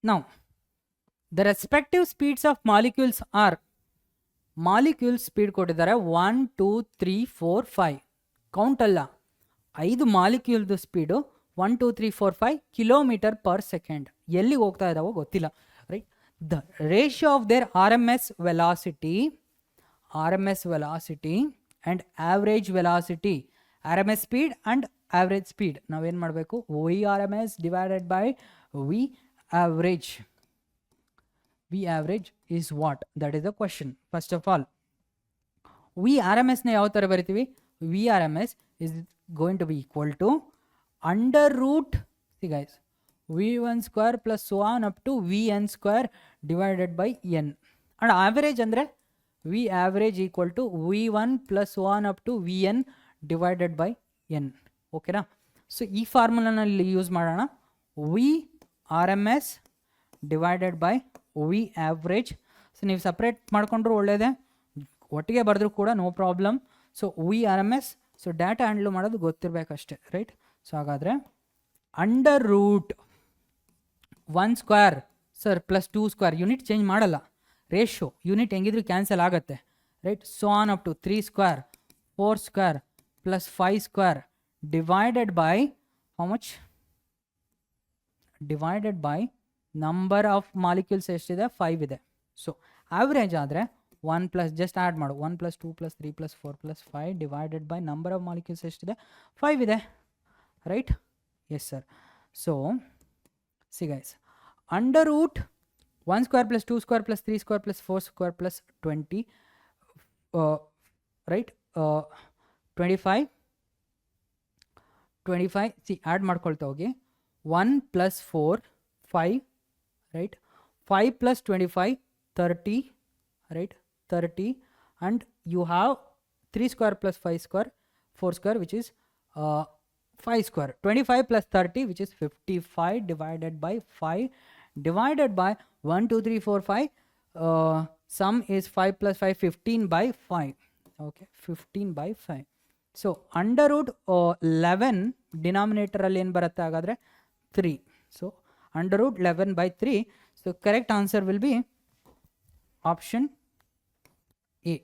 Now the respective speeds of molecules are, molecule speed ಕೊಟ್ಟಿದ್ದಾರೆ 1 2 3 4 5, count ಅಲ್ಲ, 5 ಮಾಲಿಕ್ಯೂಲ್ದು speed 1 2 3 4 5 kilometre per second. ಎಲ್ಲಿಗೆ ಹೋಗ್ತಾ ಇದ್ದಾವೋ ಗೊತ್ತಿಲ್ಲ, right? The ratio of their RMS velocity and average velocity, RMS speed and average speed, ನಾವೇನು ಮಾಡಬೇಕು? VRMS divided by V average is what? That is the question. First of all, VRMS ನ ಯಾವ ಥರ ಬರಿತೀವಿ? VRMS is going to be equal to under root, see guys, V1 square plus so on up to Vn square divided by n. And average ಅಂದರೆ V average equal to V1 plus so on up to Vn divided by n. ಓಕೆನಾ? So ಈ ಫಾರ್ಮುಲಾನಲ್ಲಿ use ಮಾಡೋಣ. VRMS divided by V average. So ನೀವು separate ಮಾಡಿಕೊಂಡ್ರು ಒಳ್ಳೆಯದೇ, ಒಟ್ಟಿಗೆ ಬರೆದ್ರೂ ಕೂಡ no problem. So VRMS, so data handle ಮಾಡೋದು ಗೊತ್ತಿರಬೇಕಷ್ಟೇ, ರೈಟ್? ಸೊ ಹಾಗಾದರೆ under root 1 square sir plus 2 square, unit change ಮಾಡಲ್ಲ, ರೇಷಿಯೋ ಯೂನಿಟ್ ಹೆಂಗಿದ್ರು ಕ್ಯಾನ್ಸಲ್ ಆಗುತ್ತೆ, right? So on up to 3 square 4 square plus 5 square divided by how much? Divided by number of molecules ಎಷ್ಟಿದೆ? 5 ಇದೆ. So average ಆದರೆ 1 plus, just add ಮಾಡು, 1 plus 2 plus 3 plus 4 plus 5 divided by number of molecules ಎಷ್ಟಿದೆ? 5 ಇದೆ, right? Yes sir. So see guys, under root 1 square plus 2 square plus 3 square plus 4 square plus 20, right? 25 see add ಮಾಡ್ಕೊಳ್ತಾ ಹೋಗಿ. 1 plus 4 5, right? 5 plus 25 30, right? 30, and you have 3 square plus 5 square 4 square which is 5 square. 25 plus 30 which is 55 divided by 5 divided by 1 2 3 4 5, sum is 5 plus 5 15 by 5, okay, 15 by 5. So under root 11 denominator ಅಲ್ಲಿ ಏನು ಬರುತ್ತೆ ಹಾಗಾದರೆ? 3. So under root 11 by 3. So correct answer will be option A.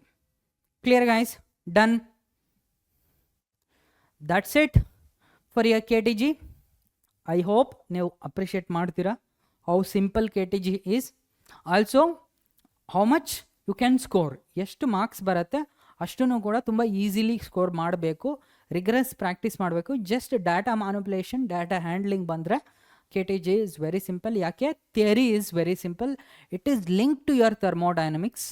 Clear guys? Done. That's it for your KTG. I hope ನೀವು appreciate ಮಾಡ್ತೀರಾ how simple KTG is. Also how much you can score, ಎಷ್ಟು marks ಬರುತ್ತೆ ಅಷ್ಟನ್ನು ಕೂಡ ತುಂಬ easily score ಮಾಡಬೇಕು, ರಿಗ್ರೆಸ್ practice ಮಾಡಬೇಕು. Just data manipulation, data handling ಬಂದರೆ KTG is very simple. ಯಾಕೆ? Theory is very simple. It is linked to your thermodynamics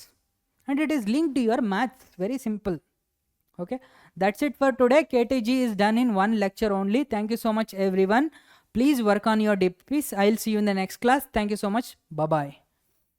and it is linked to your maths. Very simple. Okay, that's it for today. KTG is done in one lecture only. Thank you so much everyone. Please work on your DPs. I'll see you in the next class. Thank you so much. Bye bye.